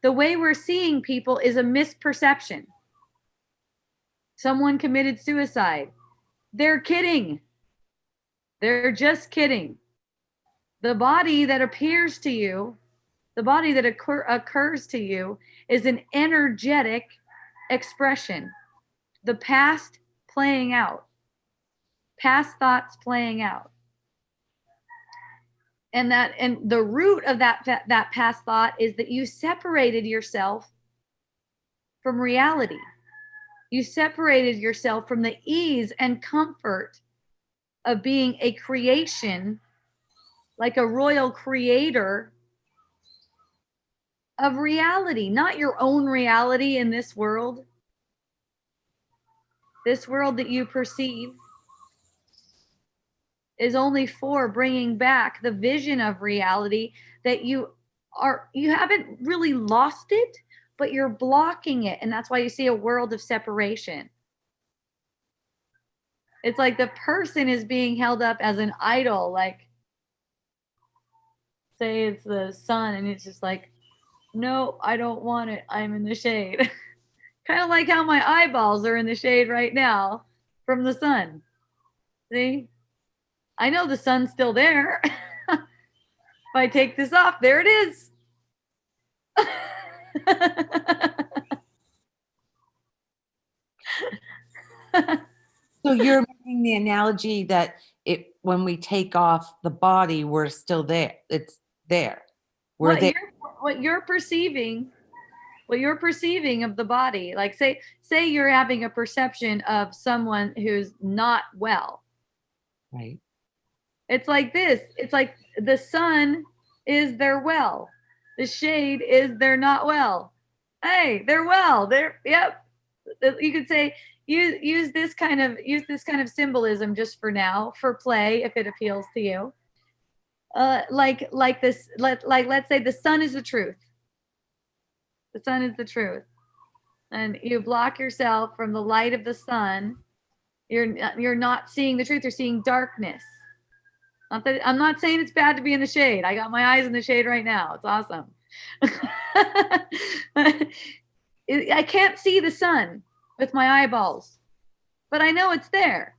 The way we're seeing people is a misperception. Someone committed suicide. They're kidding. They're just kidding. The body that appears to you, the body that occurs to you, is an energetic expression. The past playing out. Past thoughts playing out. And the root of that past thought is that you separated yourself from reality. You separated yourself from the ease and comfort of being a creation, like a royal creator of reality, not your own reality in this world that you perceive is only for bringing back the vision of reality that you haven't really lost it, but you're blocking it. And that's why you see a world of separation. It's like the person is being held up as an idol, like say it's the sun, and it's just like, no, I don't want it, I'm in the shade. Kind of like how my eyeballs are in the shade right now from the sun. See? I know the sun's still there. If I take this off, there it is. So you're making the analogy that when we take off the body, we're still there. It's there. We're there. What you're perceiving of the body, like say you're having a perception of someone who's not well. Right. It's like this. It's like the sun is their well. The shade is they're not well. Hey, they're well. Yep. You could say use this kind of symbolism just for now, for play, if it appeals to you. Like this. Let's say the sun is the truth. The sun is the truth, and you block yourself from the light of the sun. You're not seeing the truth. You're seeing darkness. I'm not saying it's bad to be in the shade. I got my eyes in the shade right now. It's awesome. I can't see the sun with my eyeballs, but I know it's there.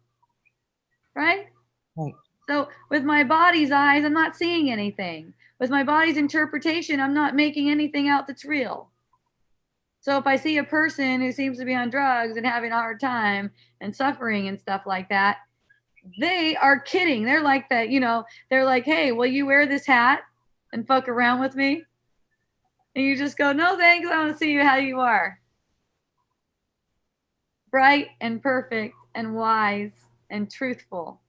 Right? Right. So with my body's eyes, I'm not seeing anything. With my body's interpretation, I'm not making anything out that's real. So if I see a person who seems to be on drugs and having a hard time and suffering and stuff like that, they are kidding. They're like that, they're like, hey, will you wear this hat and fuck around with me? And you just go, no, thanks. I want to see you how you are. Bright and perfect and wise and truthful.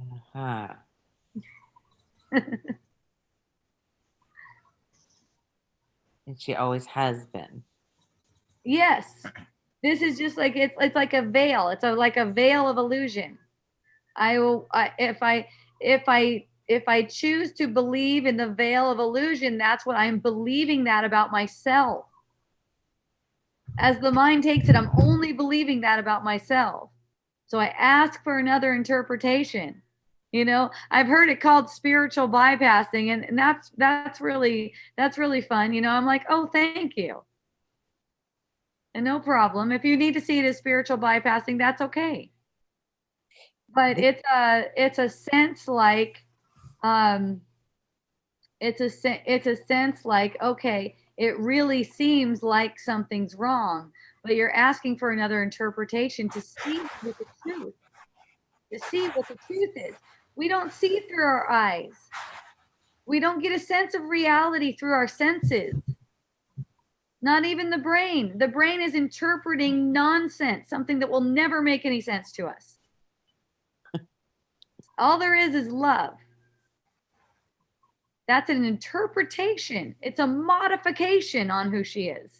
Uh-huh. And she always has been. Yes. This is just like it's like a veil. It's like a veil of illusion. If I choose to believe in the veil of illusion, that's what I'm believing that about myself. As the mind takes it, I'm only believing that about myself. So I ask for another interpretation. I've heard it called spiritual bypassing, and that's really fun. I'm like, oh, thank you. And no problem. If you need to see it as spiritual bypassing, that's okay. But it's a sense like, it's a sense like, okay, it really seems like something's wrong, but you're asking for another interpretation to see what the truth, is. We don't see through our eyes. We don't get a sense of reality through our senses. Not even the brain. The brain is interpreting nonsense, something that will never make any sense to us. All there is love. That's an interpretation. It's a modification on who she is.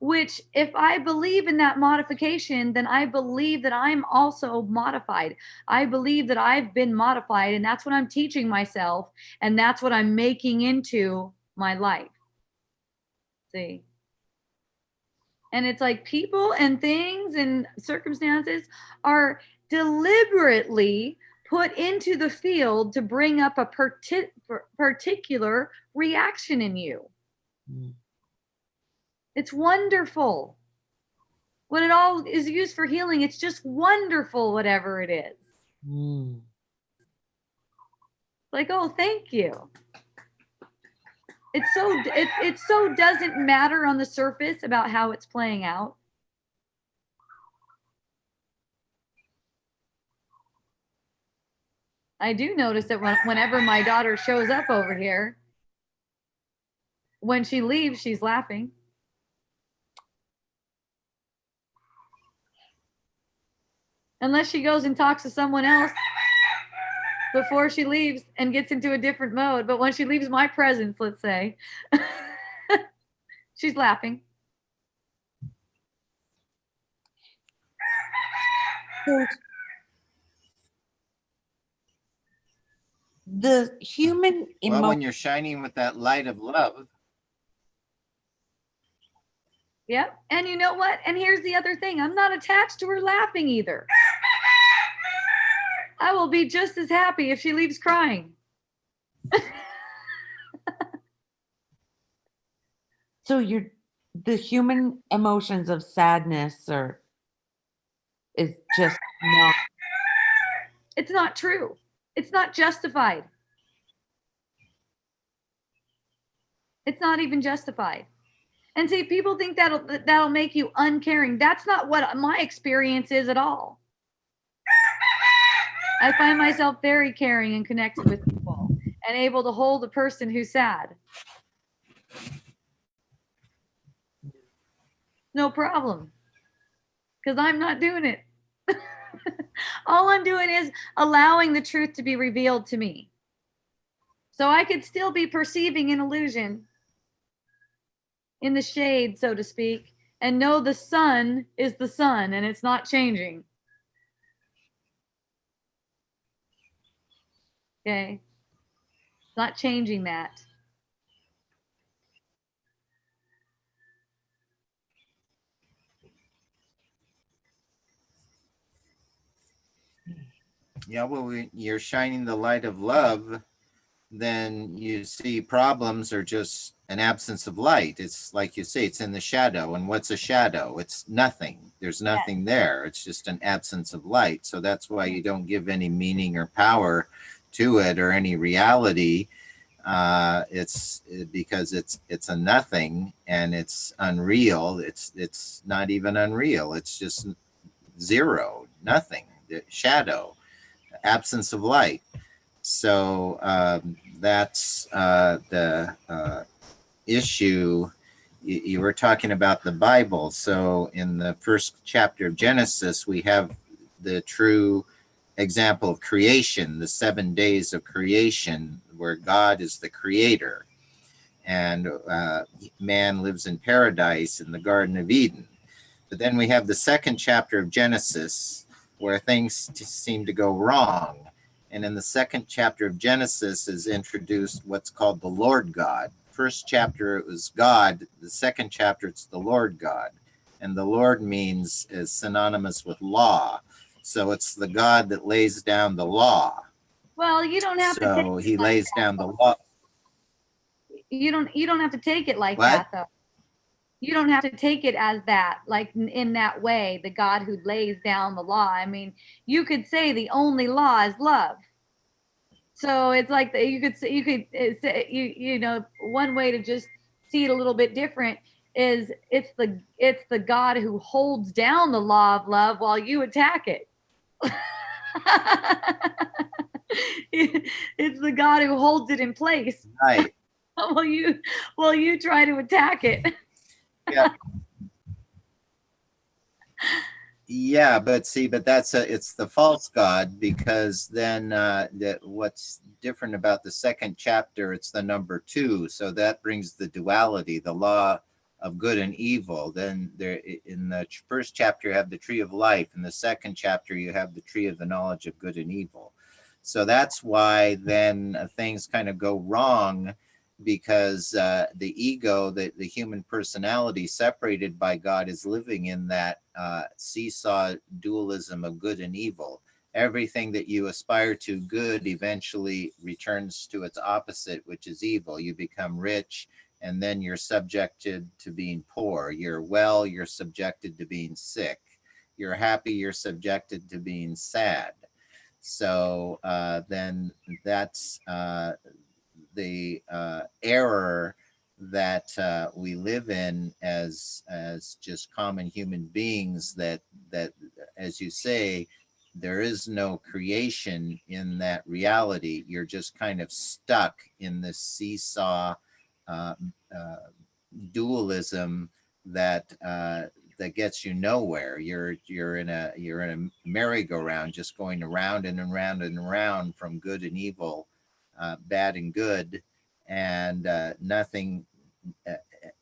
Which, if I believe in that modification, then I believe that I'm also modified. I believe that I've been modified, and that's what I'm teaching myself, and that's what I'm making into my life. See? And it's like people and things and circumstances are deliberately put into the field to bring up a particular reaction in you. Mm. It's wonderful. When it all is used for healing, it's just wonderful, whatever it is. Mm. Like, oh, thank you. It so doesn't matter on the surface about how it's playing out. I do notice that whenever my daughter shows up over here, when she leaves, she's laughing. Unless she goes and talks to someone else before she leaves and gets into a different mode. But when she leaves my presence, let's say, she's laughing. The human Well, when you're shining with that light of love. Yep. And you know what? And here's the other thing. I'm not attached to her laughing either. I will be just as happy if she leaves crying. So the human emotions of sadness is just not. It's not true. It's not justified. It's not even justified. And see, people think that'll make you uncaring. That's not what my experience is at all. I find myself very caring and connected with people and able to hold a person who's sad. No problem. Because I'm not doing it. All I'm doing is allowing the truth to be revealed to me. So I could still be perceiving an illusion in the shade, so to speak, and know the sun is the sun and it's not changing. Okay? It's not changing that. Yeah, well, when you're shining the light of love, then you see problems are just an absence of light. It's like you say, it's in the shadow. And what's a shadow? It's nothing. There's nothing there. It's just an absence of light. So that's why you don't give any meaning or power to it or any reality. It's because it's a nothing and it's unreal. It's not even unreal. It's just zero, nothing, the shadow, absence of light. So that's the issue. You were talking about the Bible. So in the first chapter of Genesis, we have the true example of creation, the 7 days of creation, where God is the creator. And man lives in paradise in the Garden of Eden. But then we have the second chapter of Genesis, where things seem to go wrong. And in the second chapter of Genesis is introduced what's called the Lord God. First chapter, it was God. The second chapter, it's the Lord God. And the Lord means is synonymous with law. So it's the God that lays down the law. Well, you don't have to take So it he like lays that, down the though. law. You don't have to take it like What? that, though. You don't have to take it as that, like in that way, the God who lays down the law. I mean, you could say the only law is love. So it's like you could say, you know, one way to just see it a little bit different is it's the God who holds down the law of love while you attack it. It's the God who holds it in place. Right. while you try to attack it. Yeah. Yeah, but see, but it's the false God, because then what's different about the second chapter, it's the number two. So that brings the duality, the law of good and evil. Then there in the first chapter you have the tree of life. In the second chapter you have the tree of the knowledge of good and evil. So that's why then things kind of go wrong, because the ego, the human personality separated by God, is living in that seesaw dualism of good and evil. Everything that you aspire to good eventually returns to its opposite, which is evil. You become rich, and then you're subjected to being poor. You're well, you're subjected to being sick. You're happy, you're subjected to being sad. So then that's the error that we live in as just common human beings, that as you say, there is no creation in that reality. You're just kind of stuck in this seesaw uh, uh, dualism that that gets you nowhere. You're in a merry-go-round, just going around and around and around from good and evil, bad and good, and nothing. Uh,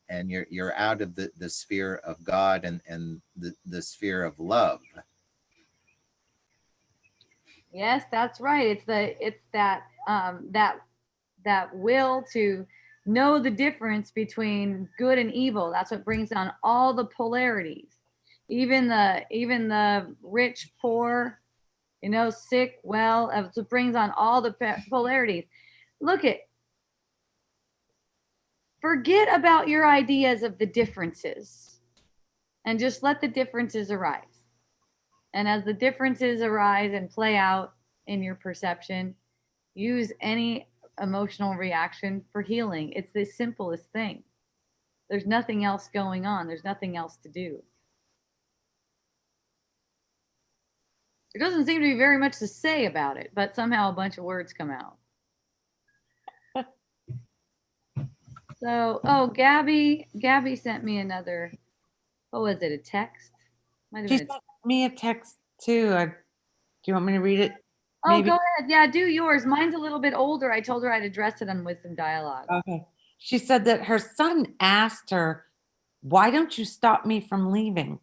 and you're out of the sphere of God, and the sphere of love. Yes, that's right. It's that that will to know the difference between good and evil. That's what brings down all the polarities. Even the rich, poor, sick, well, it brings on all the polarities. Look at Forget about your ideas of the differences and just let the differences arise. And as the differences arise and play out in your perception, use any emotional reaction for healing. It's the simplest thing. There's nothing else going on, there's nothing else to do. There doesn't seem to be very much to say about it, but somehow a bunch of words come out. So, oh, Gabby sent me another, what was it, a text? Might have She been sent me a text too. Do you want me to read it? Oh, Maybe. go ahead. Yeah, do yours. Mine's a little bit older. I told her I'd address it on Wisdom Dialogue. Okay. She said that her son asked her, "Why don't you stop me from leaving?"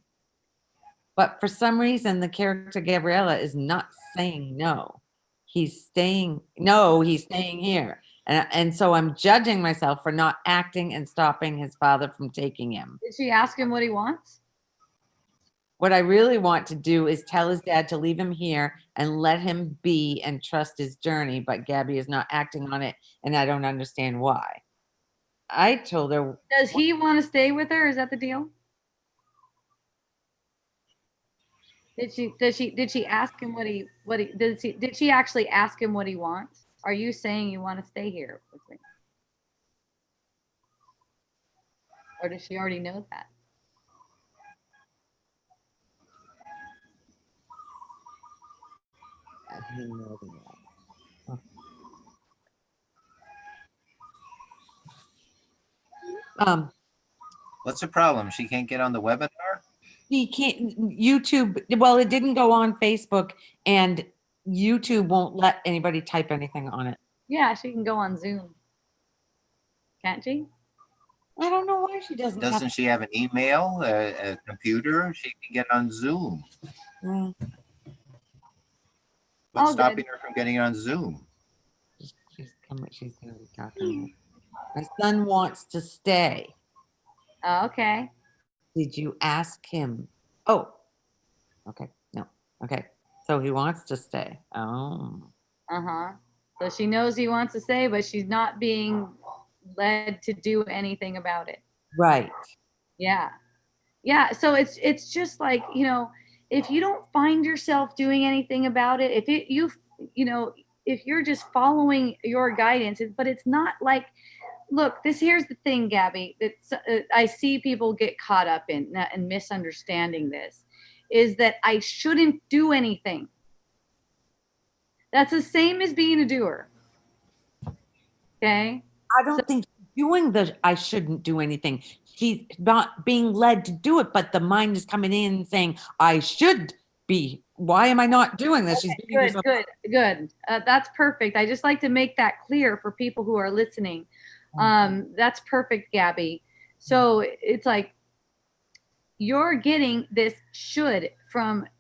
But for some reason, the character Gabriella is not saying no. He's staying here. And so I'm judging myself for not acting and stopping his father from taking him. Did she ask him what he wants? What I really want to do is tell his dad to leave him here and let him be and trust his journey, but Gabby is not acting on it, and I don't understand why. I told her, Does he want to stay with her? Is that the deal? Did she ask him did she actually ask him what he wants? Are you saying you want to stay here with me? Or does she already know that? um, What's the problem? She can't get on the webinar? he can't YouTube. Well, it didn't go on Facebook, and YouTube won't let anybody type anything on it. Yeah, she can go on Zoom. Can't she? I don't know why she doesn't. Doesn't she have an email, a computer? She can get on Zoom. Yeah, What's Oh, stopping good. her from getting on Zoom? she's coming. She's gonna be talking. My son wants to stay. Oh, okay. Did you ask him? Oh, okay. No. Okay. So he wants to stay. Oh. Uh-huh. So she knows he wants to stay, but she's not being led to do anything about it. Right. Yeah. Yeah. So it's just like, if you don't find yourself doing anything about it, if you're just following your guidance, but it's not like, look, here's the thing, Gabby. I see people get caught up in and misunderstanding this, is that I shouldn't do anything. That's the same as being a doer. Okay. I don't think she's doing the I shouldn't do anything. he's not being led to do it, but the mind is coming in and saying, I should be. Why am I not doing this? She's beating Good, herself good, good. That's perfect. I just like to make that clear for people who are listening. That's perfect, Gabby. So it's like you're getting this should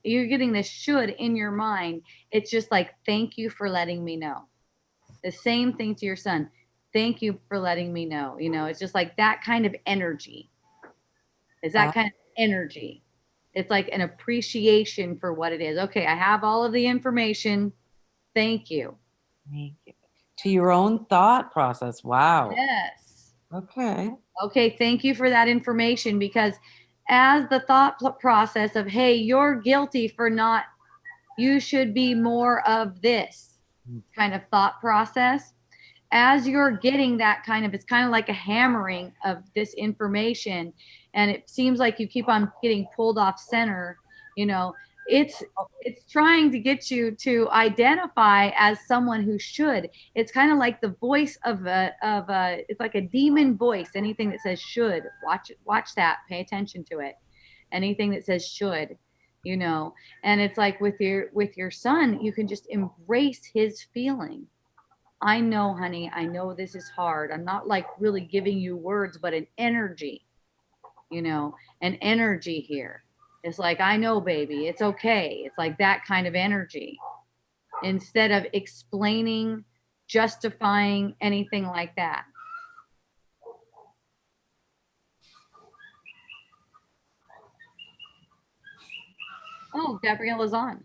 in your mind. It's just like, thank you for letting me know. The same thing to your son. Thank you for letting me know. You know, it's just like that kind of energy. It's that kind of energy. It's like an appreciation for what it is. Okay, I have all of the information. Thank you. Thank you. To your own thought process. Wow. Yes. Okay. Okay, thank you for that information, because as the thought process of, hey, you're guilty for not, you should be more of this kind of thought process, as you're getting that kind of, it's kind of like a hammering of this information, and it seems like you keep on getting pulled off center, you know, it's trying to get you to identify as someone who should. It's kind of like the voice of a it's like a demon voice. Anything that says should, watch that, pay attention to it. Anything that says should, you know. And it's like with your son, you can just embrace his feeling. I know, honey, I know this is hard. I'm not like really giving you words, but an energy, you know, an energy here. It's like, I know, baby, it's okay. It's like that kind of energy, instead of explaining, justifying, anything like that. Oh, Gabriella's on.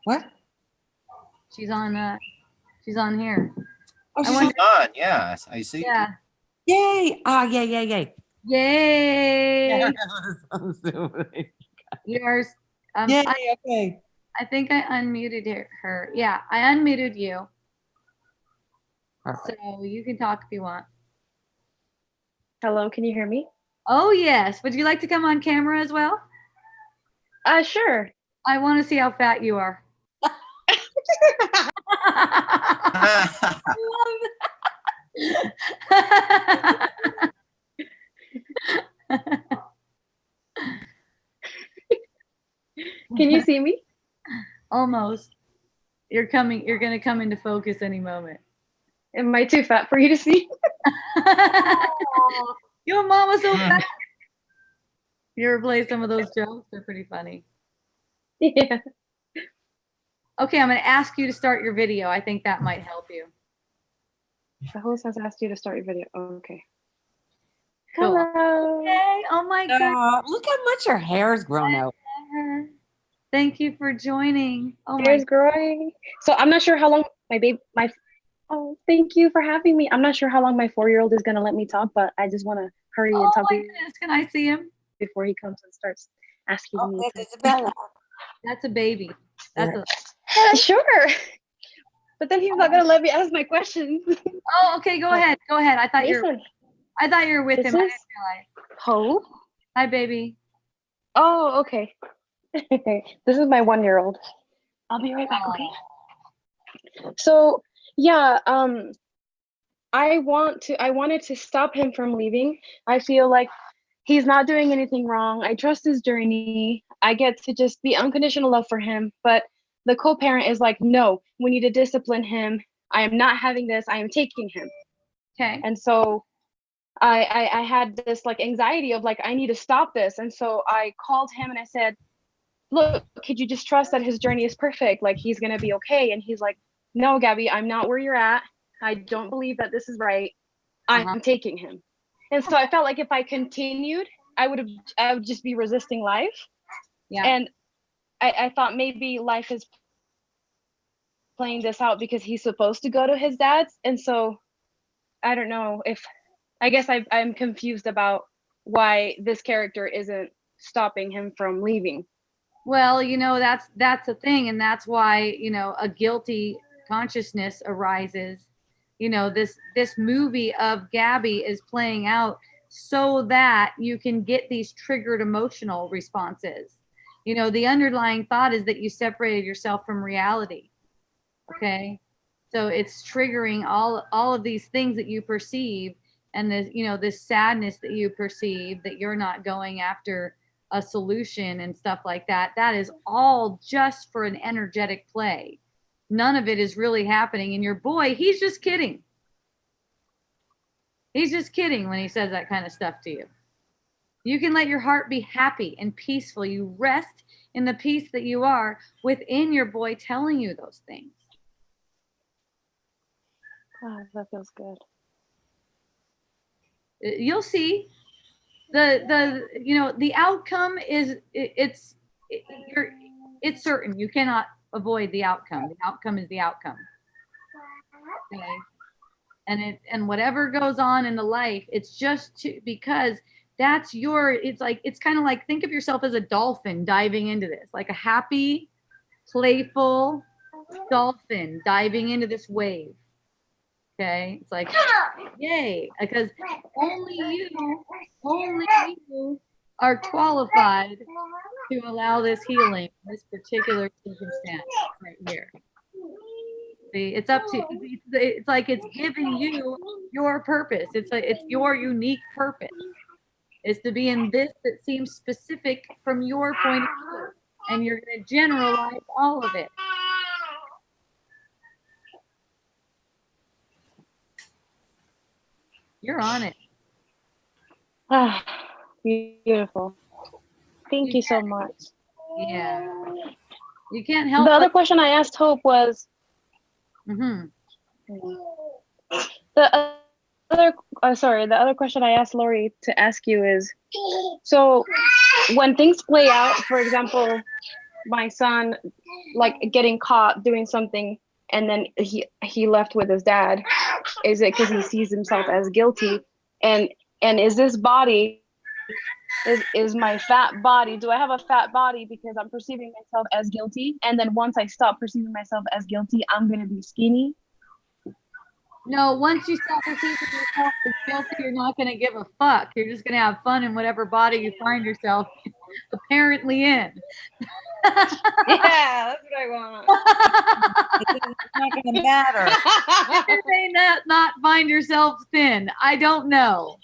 What? She's on here. Oh, I she's wonder- On, yeah, I see. Yeah. Yay. Ah, yay, yay, yay. Yay. Yours. Yay, okay. I think I unmuted her. Yeah, I unmuted you. Perfect. So you can talk if you want. Hello, can you hear me? Oh, yes. Would you like to come on camera as well? Sure. I want to see how fat you are. Can you see me? Almost. You're going to come into focus any moment. Am I too fat for you to see? Your mom was so fat. You ever play some of those jokes? They're pretty funny. Yeah. Okay, I'm going to ask you to start your video. I think that might help you. The host has asked you to start your video. Okay. Cool. Hello. Hey, oh my God. Look how much her hair's grown out. Thank you for joining. Oh my Hair's growing. So I'm not sure how long oh, thank you for having me. I'm not sure how long my 4-year-old is gonna let me talk, but I just want to hurry and Oh talk my to you goodness, can I see him? before he comes and starts asking Oh, me. that's Isabella. That's a baby. That's a, Sure. But then he's not gonna let me ask my questions. oh, okay, go ahead. Go ahead. I thought you were with This him. I is didn't realize. Hope. Hi, baby. Oh, okay. This is my 1-year-old. I'll be right back, okay? So yeah, I wanted to stop him from leaving. I feel like he's not doing anything wrong. I trust his journey. I get to just be unconditional love for him. But the co-parent is like, no, we need to discipline him. I am not having this. I am taking him. Okay. And so I had this like anxiety of like, I need to stop this. And so I called him and I said, look, could you just trust that his journey is perfect? Like he's going to be okay. And he's like, no, Gabby, I'm not where you're at. I don't believe that this is right. I'm taking him. And so I felt like if I continued, I would just be resisting life. Yeah. And I thought maybe life is playing this out because he's supposed to go to his dad's. And so I don't know I guess I'm confused about why this character isn't stopping him from leaving. Well, you know, that's the thing, and that's why, you know, a guilty consciousness arises. You know, this movie of Gabby is playing out so that you can get these triggered emotional responses. You know, the underlying thought is that you separated yourself from reality. Okay? So it's triggering all of these things that you perceive and this, this sadness that you perceive, that you're not going after a solution and stuff like that, that is all just for an energetic play. None of it is really happening. And your boy, he's just kidding. He's just kidding when he says that kind of stuff to you. You can let your heart be happy and peaceful. You rest in the peace that you are within your boy telling you those things. Oh, that feels good. You'll see. The outcome is it's certain. You cannot avoid the outcome. The outcome is the outcome. Okay. And whatever goes on in the life, it's just because that's it's kind of like, think of yourself as a dolphin diving into this, like a happy, playful dolphin diving into this wave. Okay. It's like, yay, because only you are qualified to allow this healing, this particular circumstance right here. See, it's up to, it's like it's giving you your purpose. It's like it's your unique purpose is to be in this that seems specific from your point of view, and you're going to generalize all of it. You're on it. Ah, beautiful. Thank you so much. Yeah. You can't help The other question I asked Hope was, Mm-hmm. the other question I asked Lori to ask you is, so when things play out, for example, my son like getting caught doing something and then he left with his dad, is it because he sees himself as guilty? And is this body, is my fat body, do I have a fat body because I'm perceiving myself as guilty? And then once I stop perceiving myself as guilty, I'm going to be skinny? No, once you stop perceiving yourself as guilty, you're not going to give a fuck. You're just going to have fun in whatever body you find yourself apparently in. Yeah, that's what I want. It's not going to matter. You may not find yourself thin. I don't know.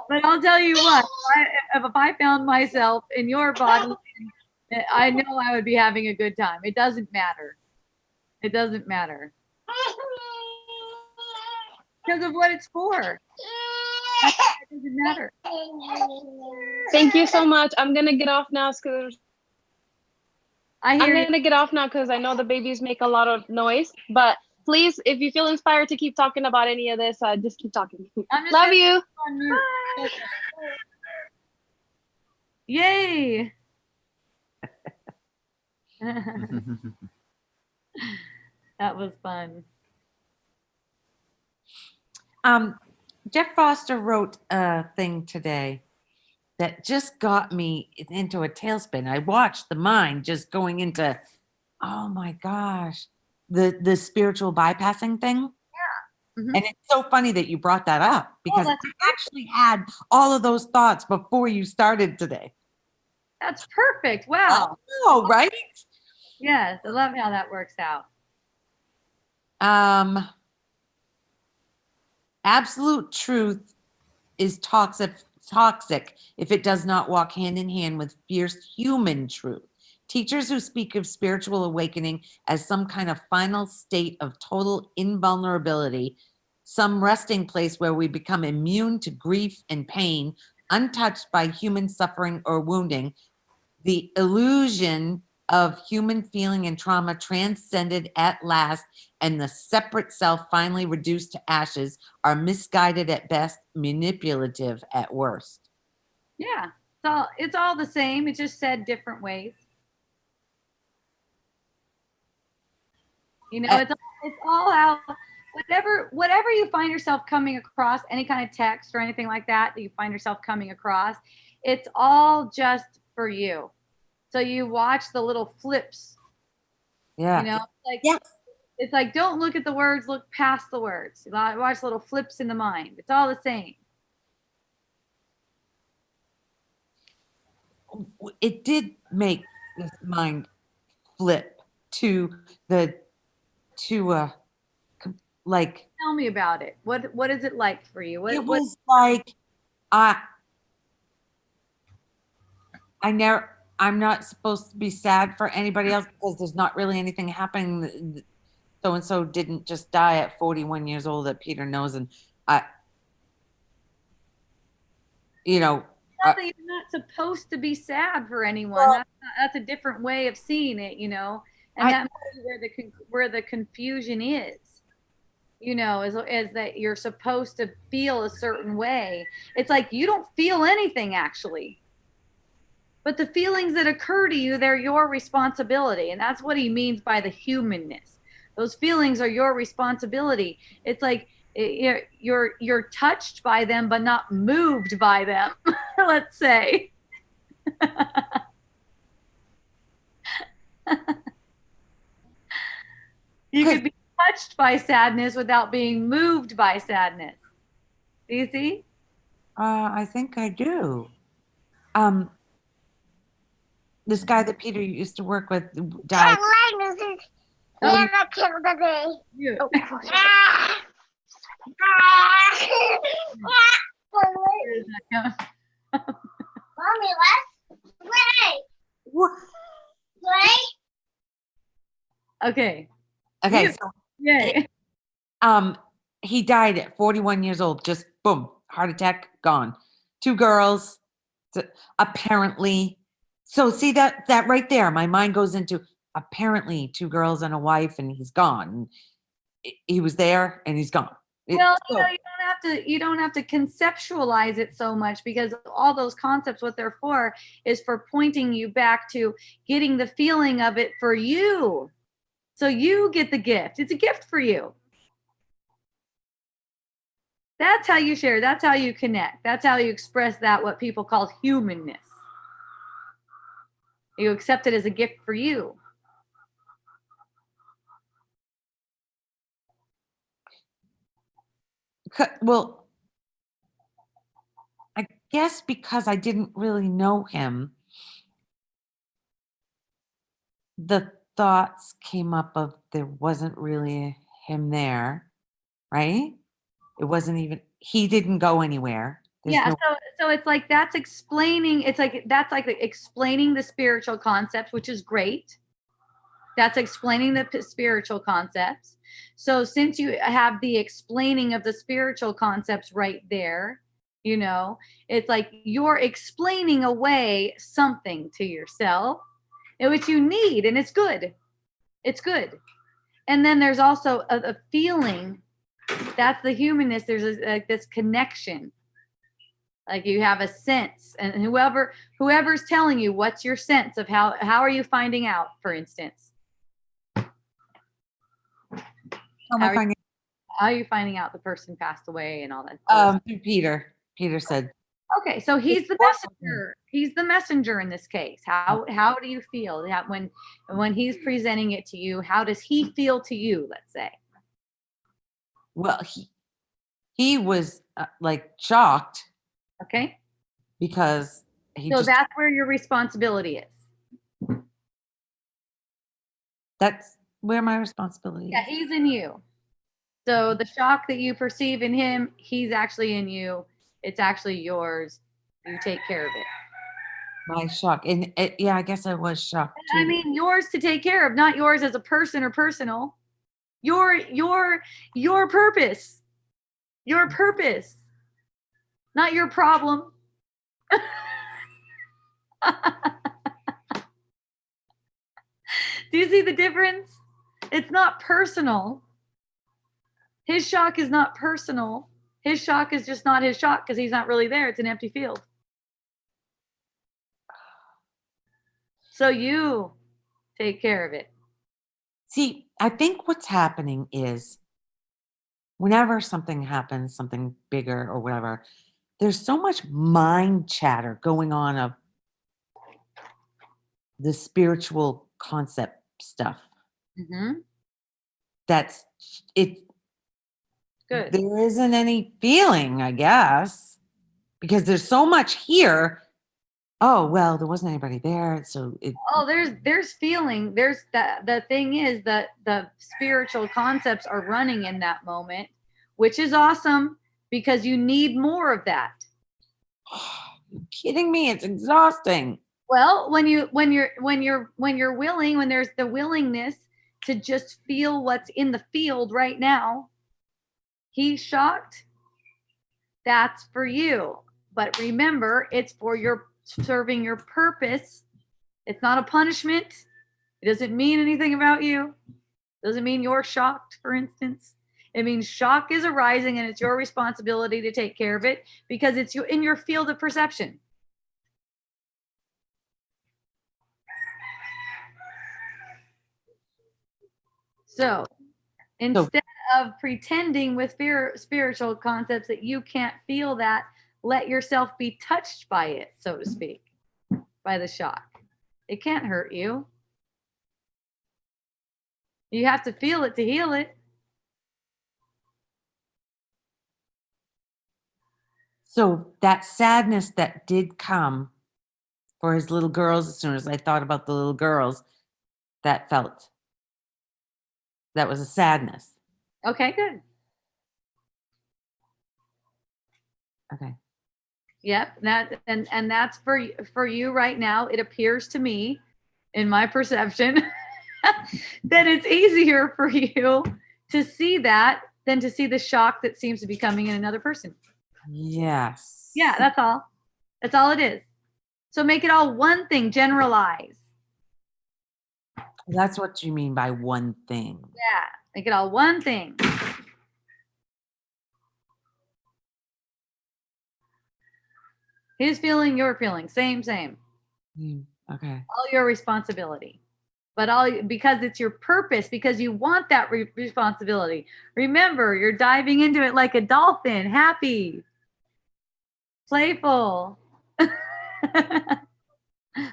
But I'll tell you what, if I found myself in your body, I know I would be having a good time. It doesn't matter. It doesn't matter. Because of what it's for. It doesn't matter. Thank you so much. I'm going to get off now because I'm going to get off now because I know the babies make a lot of noise. But please, if you feel inspired to keep talking about any of this, just keep talking. Love you. Yay. That was fun. Jeff Foster wrote a thing today that just got me into a tailspin. I watched the mind just going into, oh my gosh, the spiritual bypassing thing. Yeah. Mm-hmm. And it's so funny that you brought that up because I actually had all of those thoughts before you started today. That's perfect. Wow. Oh, right? Yes, I love how that works out. Absolute truth is toxic if it does not walk hand in hand with fierce human truth. Teachers who speak of spiritual awakening as some kind of final state of total invulnerability, some resting place where we become immune to grief and pain, untouched by human suffering or wounding, the illusion of human feeling and trauma transcended at last, and the separate self finally reduced to ashes, are misguided at best, manipulative at worst. Yeah, it's all the same. It's just said different ways. You know, it's all out. Whatever you find yourself coming across, any kind of text or anything like that you find yourself coming across, it's all just for you. So you watch the little flips. Yeah. You know, it's like, don't look at the words, look past the words. Watch little flips in the mind. It's all the same. It did make this mind flip to like, Tell me about it. What is it like for you? it What was like, I I'm not supposed to be sad for anybody else because there's not really anything happening. So and so didn't just die at 41 years old that Peter knows, and I, you know, not that you're not supposed to be sad for anyone. Well- That's a different way of seeing it, you know. And I- that might be where the confusion is. You know, is that you're supposed to feel a certain way. It's like you don't feel anything actually. But the feelings that occur to you, they're your responsibility. And that's what he means by the humanness. Those feelings are your responsibility. It's like you're touched by them, but not moved by them, let's say. You could be touched by sadness without being moved by sadness. Do you see? I think I do. This guy that Peter used to work with died. You. Oh, Where is that coming? Mommy, let's play. What? Play. Okay. Okay, You. so Yay. he died at 41 years old. Just boom, heart attack, gone. Two girls, apparently. So see that right there, my mind goes into apparently two girls and a wife, and he's gone. He was there and he's gone. Well, So- you don't have to conceptualize it so much, because all those concepts, what they're for is for pointing you back to getting the feeling of it for you. So you get the gift. It's a gift for you. That's how you share. That's how you connect. That's how you express that, what people call humanness. You accept it as a gift for you. Well, I guess because I didn't really know him, the thoughts came up of there wasn't really him there, right? It wasn't even, he didn't go anywhere. There's Yeah, no, so it's like that's explaining, that's like explaining the spiritual concepts, which is great. That's explaining the spiritual concepts. So since you have the explaining of the spiritual concepts right there, you know, it's like you're explaining away something to yourself, which you need, and it's good. It's good. And then there's also a feeling. That's the humanness. There's like this connection. Like you have a sense, and whoever's telling you, what's your sense of how are you finding out, for instance? how am I how are finding- How are you finding out the person passed away and all that? through Peter. Peter said, Okay, so he's the messenger. He's the messenger in this case. How do you feel that when he's presenting it to you? How does he feel to you? Let's say. well, he was like shocked Okay, because he so just, that's where your responsibility is. that's where my responsibility Yeah, is. he's in you. So the shock that you perceive in him, he's actually in you. It's actually yours. You take care of it. My shock. And yeah, I guess I was shocked too. I mean, yours to take care of, not yours as a person or personal. Your purpose. Your purpose. Not your problem. Do you see the difference? It's not personal. His shock is not personal. His shock is just not his shock because he's not really there. It's an empty field. So you take care of it. See, I think what's happening is whenever something happens, something bigger or whatever, there's so much mind chatter going on of the spiritual concept stuff. Mm-hmm. That's it. Good. There isn't any feeling, I guess, because there's so much here Oh, well, there wasn't anybody there. So it, Oh, there's feeling. There's that the thing is that the spiritual concepts are running in that moment, which is awesome because you need more of that. you're kidding me. It's exhausting. Well, when you're willing, when there's the willingness to just feel what's in the field right now, he's shocked. That's for you. But remember, it's for your serving your purpose. It's not a punishment. It doesn't mean anything about you. It doesn't mean you're shocked, for instance. It means shock is arising and it's your responsibility to take care of it because it's in your field of perception. So instead of pretending with spiritual concepts that you can't feel that, let yourself be touched by it, so to speak, by the shock. It can't hurt you. You have to feel it to heal it. So that sadness that did come for his little girls, as soon as I thought about the little girls, that felt, that was a sadness. Okay, good. Okay. Yep, that and that's for you right now. It appears to me, in my perception, that it's easier for you to see that than to see the shock that seems to be coming in another person. Yes. Yeah, that's all. That's all it is. So make it all one thing, generalize. That's what you mean by one thing. Yeah, make it all one thing. His feeling, your feeling, same. Okay. All your responsibility. But all because it's your purpose, because you want that responsibility. Remember, you're diving into it like a dolphin, happy, playful,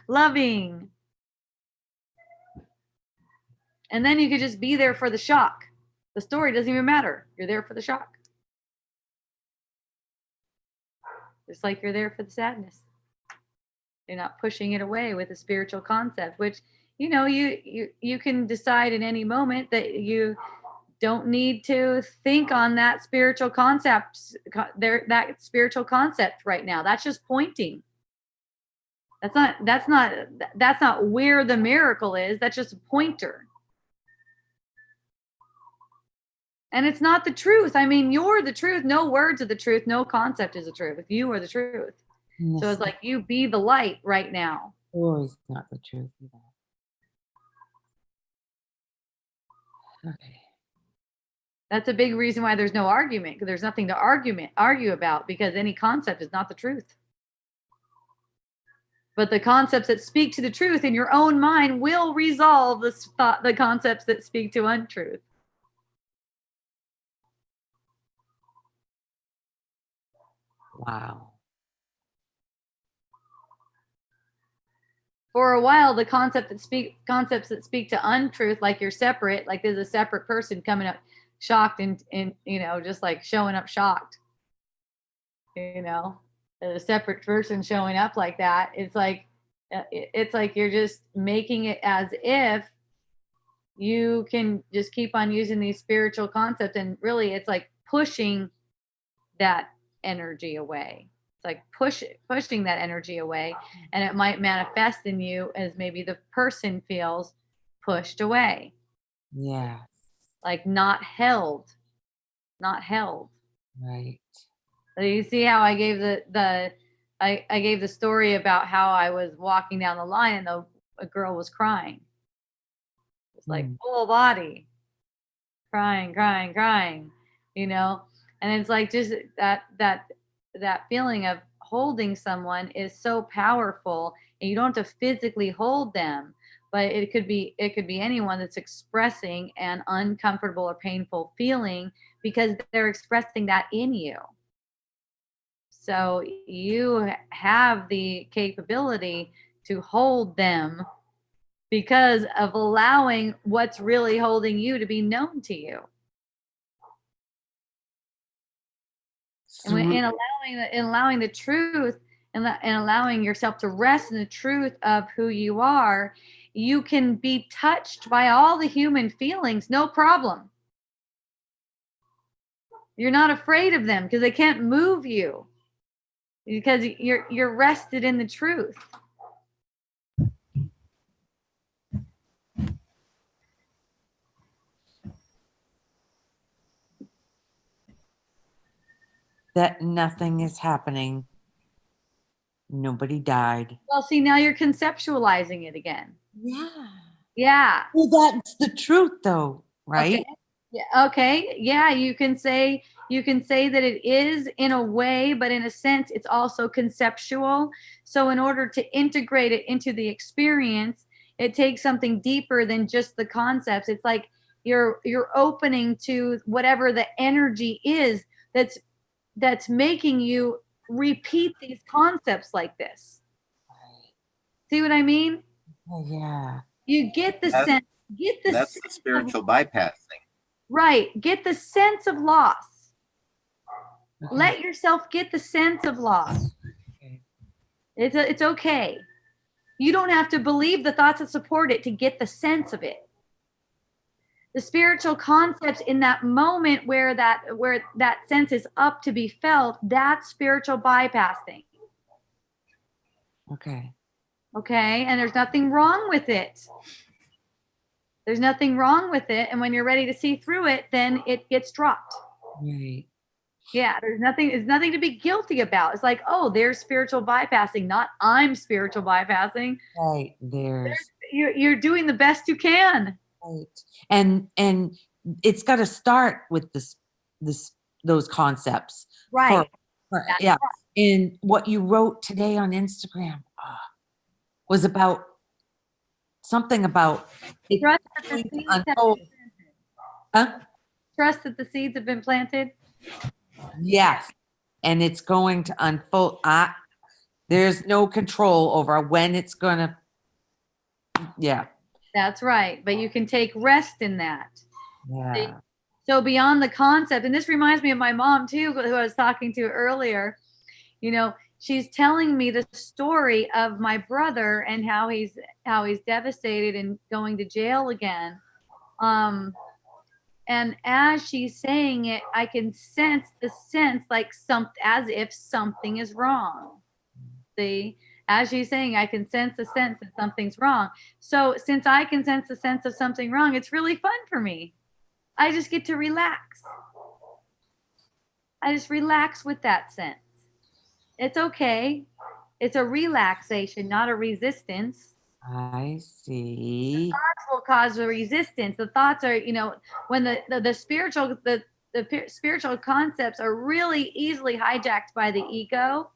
loving. And then you could just be there for the shock. The story doesn't even matter. You're there for the shock. Just like you're there for the sadness. You're not pushing it away with a spiritual concept, which, you know, you can decide in any moment that you don't need to think on that spiritual concept that spiritual concept right now. That's just pointing. That's not where the miracle is. That's just a pointer. And it's not the truth. I mean, you're the truth. No words are the truth. No concept is the truth. You are the truth. So it's like you be the light right now. Always not the truth either. Okay. That's a big reason why there's no argument, because there's nothing to argue about, because any concept is not the truth. But the concepts that speak to the truth in your own mind will resolve the concepts that speak to untruth. Wow. For a while, the concepts that speak to untruth, like you're separate, like there's a separate person coming up shocked and you know, just like showing up shocked. You know, a separate person showing up like that. It's like you're just making it as if you can just keep on using these spiritual concepts, and really it's like pushing that energy away. It's like pushing that energy away, and it might manifest in you as maybe the person feels pushed away, Yeah. like not held. Right. So you see how I gave I gave the story about how I was walking down the line and a girl was crying. It's like full body, crying, you know? And it's like just that feeling of holding someone is so powerful, and you don't have to physically hold them, but it could be anyone that's expressing an uncomfortable or painful feeling because they're expressing that in you. So you have the capability to hold them because of allowing what's really holding you to be known to you. And in allowing the truth, and allowing yourself to rest in the truth of who you are, you can be touched by all the human feelings, no problem. You're not afraid of them because they can't move you because you're rested in the truth. That nothing is happening. Nobody died. Well, see, now you're conceptualizing it again. Yeah. Yeah. Well, that's the truth though, right? Okay. Yeah. Okay. Yeah. You can say that it is in a way, but in a sense, it's also conceptual. So in order to integrate it into the experience, it takes something deeper than just the concepts. It's like you're opening to whatever the energy is that's making you repeat these concepts like this. See what I mean? Oh, yeah. You get the That's- sense, That's the spiritual bypassing. right. Get the sense of loss. Okay. Let yourself get the sense of loss. Okay. It's okay. You don't have to believe the thoughts that support it to get the sense of it. The spiritual concepts in that moment where that sense is up to be felt, that's spiritual bypassing. Okay. Okay? And there's nothing wrong with it. There's nothing wrong with it. And when you're ready to see through it, then it gets dropped. Right. Yeah, there's nothing to be guilty about. It's like, oh, there's spiritual bypassing, not I'm spiritual bypassing. Right. There's You're doing the best you can. right. And it's got to start with those concepts. Right. That's Yeah. And what you wrote today on Instagram was about something about it Trust that the going to seeds have unfold. been planted. Huh? Trust that the seeds have been planted. Yes. And it's going to unfold. There's no control over when it's going to. Yeah. That's right. But you can take rest in that. Yeah. So beyond the concept, and this reminds me of my mom too, who I was talking to earlier. You know, she's telling me the story of my brother and how he's devastated and going to jail again. And as she's saying it, I can sense the sense like as if something is wrong. See, as she's saying, I can sense the sense that something's wrong. So since I can sense the sense of something wrong, it's really fun for me. I just get to relax. I just relax with that sense. It's okay. It's a relaxation, not a resistance. I see. Thoughts will cause a resistance. The thoughts are, when the spiritual concepts are really easily hijacked by the ego,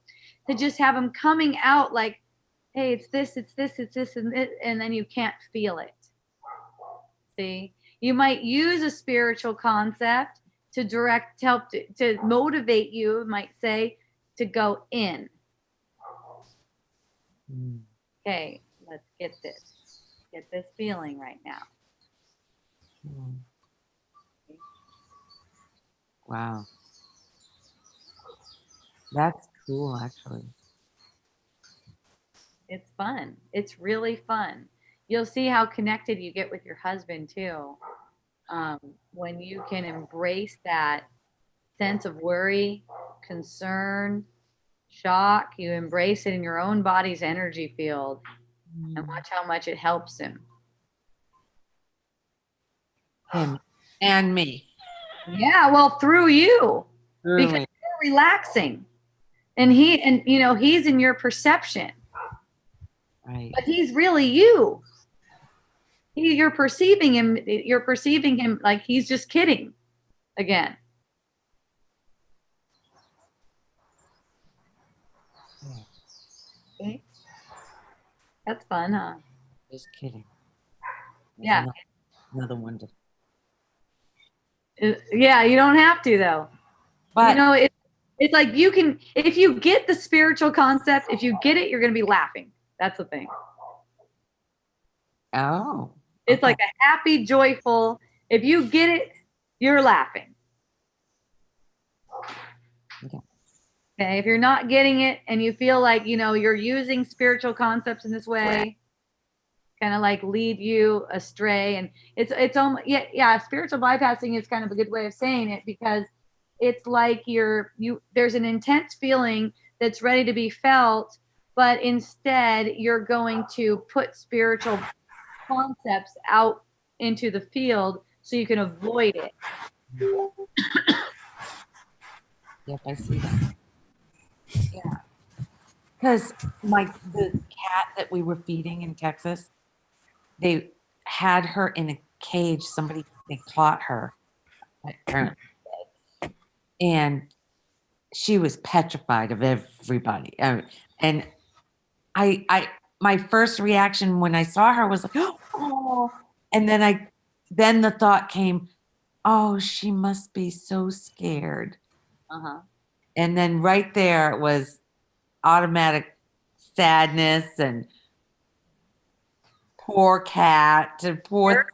to just have them coming out like, hey, it's this, and then you can't feel it. See, you might use a spiritual concept to help to motivate you, might say, to go in. Mm. Okay, let's get this feeling right now. Mm. Wow. That's cool, actually. It's fun. It's really fun. You'll see how connected you get with your husband too. When you can embrace that sense of worry, concern, shock, you embrace it in your own body's energy field and watch how much it helps him. Him and me. Yeah, well, through you, because Really. you're relaxing, and he's in your perception, Right. but he's really you. You're perceiving him. You're perceiving him like he's just kidding again. Okay. That's fun, huh? Just kidding. Yeah. Another one. Yeah, you don't have to though. But It's like you can, if you get the spiritual concept, if you get it, you're going to be laughing. That's the thing. oh, It's okay. like a happy, joyful. If you get it, you're laughing. Okay. Okay. If you're not getting it and you feel like, you're using spiritual concepts in this way, kind of like lead you astray. And it's almost, yeah, spiritual bypassing is kind of a good way of saying it, because it's like there's an intense feeling that's ready to be felt, but instead you're going to put spiritual concepts out into the field so you can avoid it. Yep, I see that. Yeah. Because the cat that we were feeding in Texas, they had her in a cage. They caught her, apparently, and she was petrified of everybody. And my first reaction when I saw her was like, oh, and then the thought came, oh, she must be so scared. Uh-huh. And then right there was automatic sadness and poor cat and poor.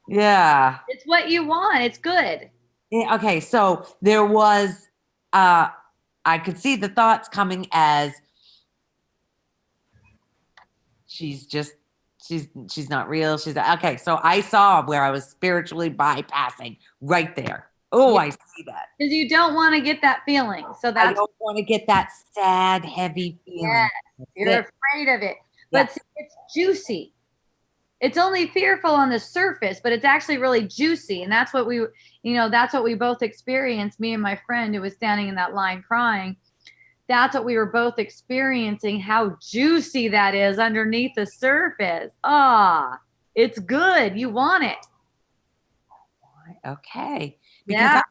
Yeah. It's what you want. It's good. Yeah, okay, so there was I could see the thoughts coming as she's not real. Okay, so I saw where I was spiritually bypassing right there. Oh, Yeah. I see that. Because you don't want to get that feeling. So I that's don't want to get that sad, heavy feeling. Yes, you're afraid of it. But see, it's juicy. It's only fearful on the surface, but it's actually really juicy. And that's what that's what we both experienced, me and my friend who was standing in that line crying. That's what we were both experiencing, how juicy that is underneath the surface. It's good. You want it. Okay. Because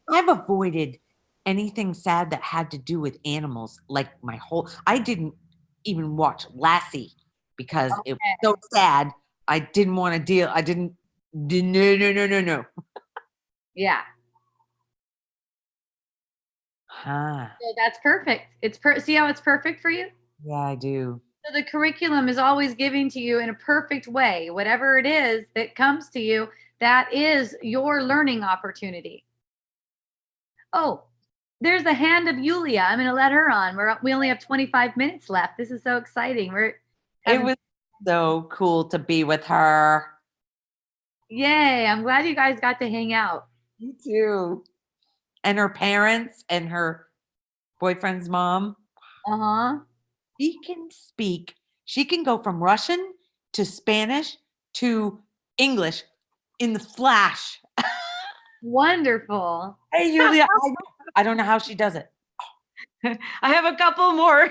I've avoided anything sad that had to do with animals. Like I didn't even watch Lassie because it was so sad. I didn't want to deal. No. Yeah. Huh. So that's perfect. See how it's perfect for you? Yeah, I do. So the curriculum is always giving to you in a perfect way. Whatever it is that comes to you, that is your learning opportunity. Oh, there's the hand of Yulia. I'm going to let her on. We only have 25 minutes left. This is so exciting. It was so cool to be with her. Yay. I'm glad you guys got to hang out. Me too. And her parents and her boyfriend's mom. Uh-huh. She can go from Russian to Spanish to English in the flash. Wonderful. Hey, Yulia, I don't know how she does it. I have a couple more.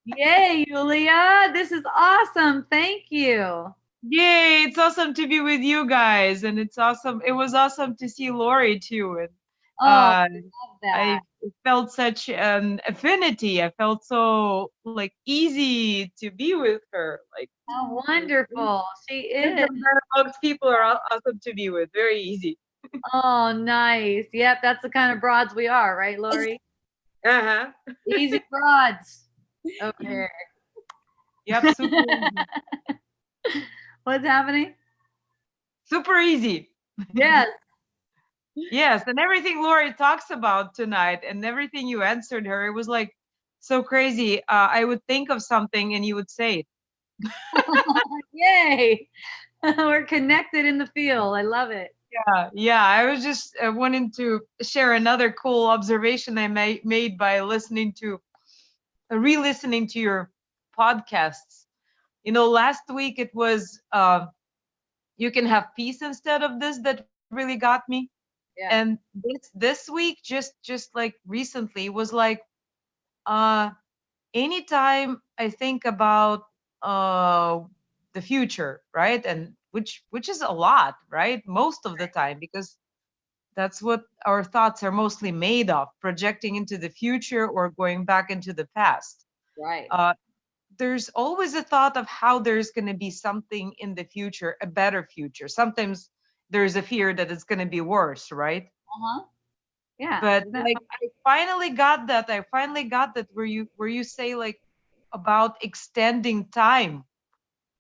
Yay, Yulia. This is awesome. Thank you. Yay, it's awesome to be with you guys. And it was awesome to see Lori too. And I love that. I felt such an affinity. I felt so easy to be with her. Oh, wonderful. She is. Amongst people are awesome to be with. Very easy. Oh, nice. Yep, that's the kind of broads we are, right, Lori? Uh-huh. Easy broads over here. Yep, super easy. What's happening? Super easy. Yes. Yes, and everything Lori talks about tonight and everything you answered her, it was so crazy. I would think of something and you would say it. Yay. We're connected in the field. I love it. Yeah. I was just wanting to share another cool observation I made by re-listening to your podcasts. Last week it was You Can Have Peace Instead of This that really got me. Yeah. And this week, just recently, was anytime I think about the future, right? And which is a lot, right? Most of the time, because that's what our thoughts are mostly made of, projecting into the future or going back into the past. Right. There's always a thought of how there's going to be something in the future, a better future. Sometimes there's a fear that it's going to be worse, right? Uh-huh. Yeah. But I finally got that. Where you say about extending time.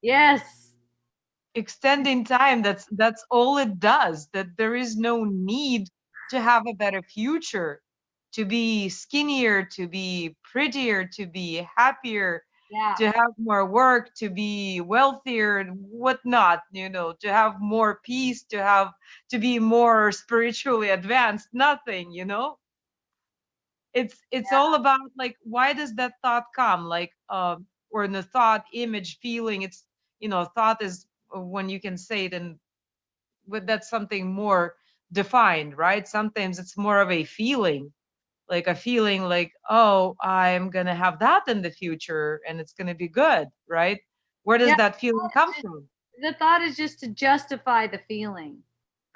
Yes. Extending time. That's all it does. That there is no need to have a better future. to be skinnier, to be prettier, to be happier, Yeah. to have more work, to be wealthier and whatnot, to have more peace, to be more spiritually advanced. Nothing, it's all about, like, why does that thought come, like, or in the thought, image, feeling. It's, thought is when you can say it, and but that's something more defined, right? Sometimes it's more of a feeling, like a feeling like, oh, I'm gonna have that in the future and it's gonna be good, right? Where does Yeah. that feeling come from? The thought is just to justify the feeling.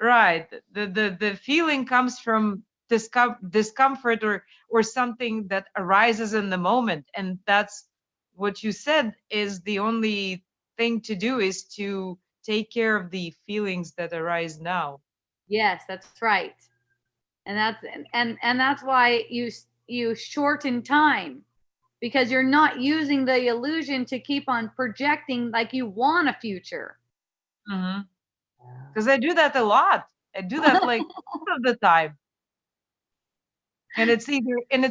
Right. The feeling comes from discomfort, or something that arises in the moment, and that's what you said is the only thing to do, is to take care of the feelings that arise now. Yes, that's right. And that's why you shorten time, because you're not using the illusion to keep on projecting like you want a future. Because I do that a lot. I do that like most of the time. And it's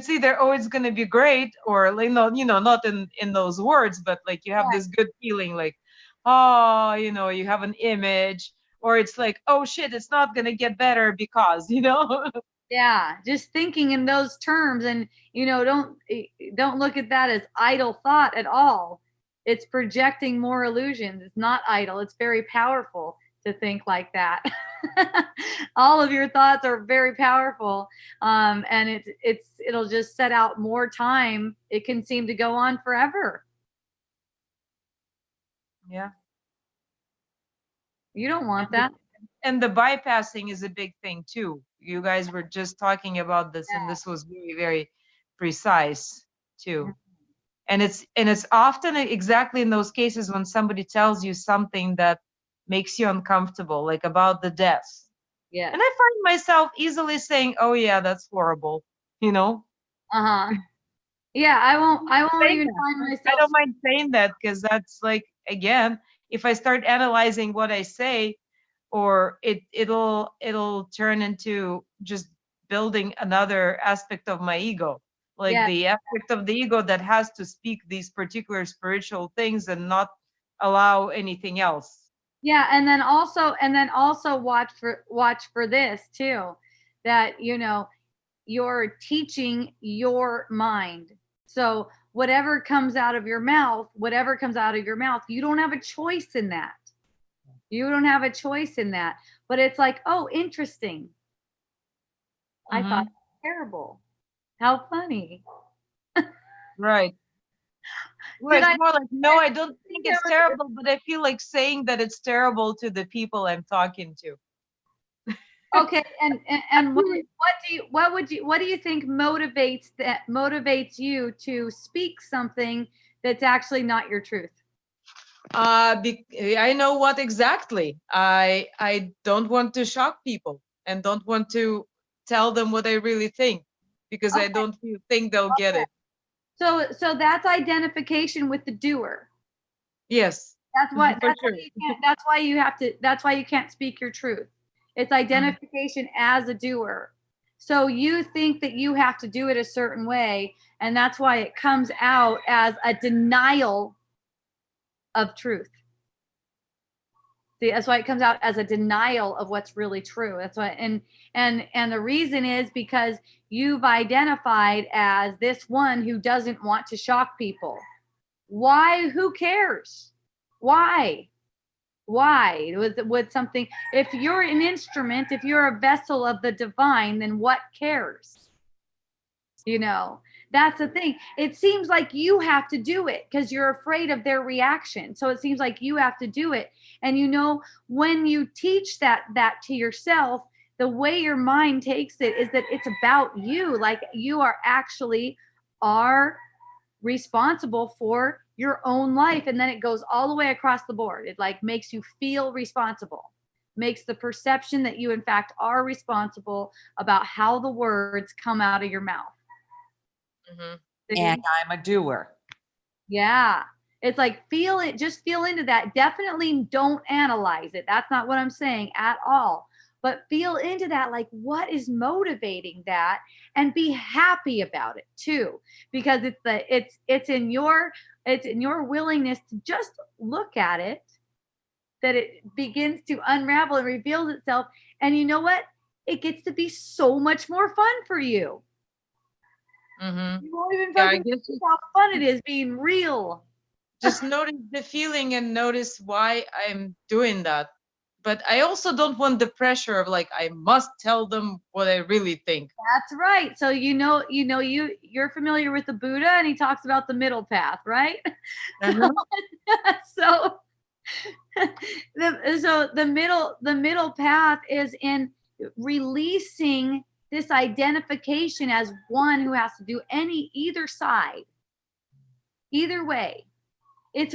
either, oh, it's gonna be great, or, like, no, not in those words, but like you have this good feeling, like, oh, you have an image, or it's like, oh shit, it's not gonna get better because. Yeah, just thinking in those terms, and don't look at that as idle thought at all. It's projecting more illusions. It's not idle. It's very powerful to think like that. All of your thoughts are very powerful, and it'll just set out more time. It can seem to go on forever. Yeah. You don't want that. And the bypassing is a big thing too. You guys were just talking about this, and this was very, very precise too. And it's often exactly in those cases when somebody tells you something that makes you uncomfortable, like about the death. Yeah. And I find myself easily saying, oh yeah, that's horrible. Uh-huh. Yeah, I won't Saying even that. find I myself. don't mind saying that, because that's like, again, if I start analyzing what I say, or it'll turn into just building another aspect of my ego, like Yeah. the aspect of the ego that has to speak these particular spiritual things and not allow anything else. Yeah, and then also watch for this too, that you're teaching your mind. So whatever comes out of your mouth, you don't have a choice in that. You don't have a choice in that. But it's like, oh, interesting. I thought it was terrible. How funny. Right. Well, Did it's I more like, no, I don't think it's there was- terrible, but I feel like saying that it's terrible to the people I'm talking to. Okay, and what do you think motivates you to speak something that's actually not your truth? I know what exactly. I don't want to shock people, and don't want to tell them what I really think, because I Okay. don't think they'll get it. So that's identification with the doer. Yes. That's why For sure. that's why you can't speak your truth. It's identification as a doer. So you think that you have to do it a certain way, and that's why it comes out as a denial of truth. See, that's why it comes out as a denial of what's really true. That's why, and the reason is because you've identified as this one who doesn't want to shock people. Why? Who cares? Why? Would something, if you're an instrument, if you're a vessel of the divine, then what cares? That's the thing. It seems like you have to do it because you're afraid of their reaction. So it seems like you have to do it. And when you teach that to yourself, the way your mind takes it is that it's about you. Like you are responsible for your own life. And then it goes all the way across the board. It like makes you feel responsible, makes the perception that you in fact are responsible about how the words come out of your mouth. And I'm a doer. Yeah. It's like feel it, just feel into that. Definitely don't analyze it. That's not what I'm saying at all. but feel into that, like what is motivating that, and be happy about it too, because it's in your willingness to just look at it that it begins to unravel and reveals itself. And you know what? It gets to be so much more fun for you. Mm-hmm. You won't even Yeah, I fucking guess see how fun it is being real. just notice the feeling and notice why I'm doing that. But I also don't want the pressure of like I must tell them what I really think. That's right. So you're familiar with the Buddha, and he talks about the middle path, right? Uh-huh. So the middle path is in releasing this identification as one who has to do either side, either way. It's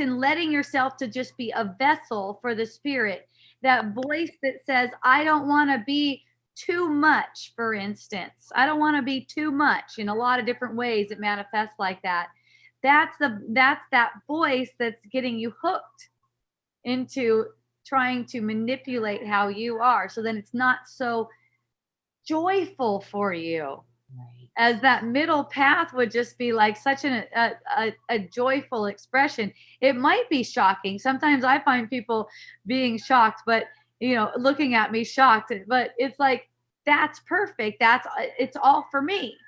in letting yourself to just be a vessel for the spirit. That voice that says, I don't want to be too much, for instance. I don't want to be too much. In a lot of different ways it manifests like that. That's that voice that's getting you hooked into trying to manipulate how you are. So then it's not so joyful for you. Right. As that middle path would just be like such a joyful expression. It might be shocking. Sometimes I find people being shocked, but looking at me shocked, but it's like, that's perfect. It's all for me.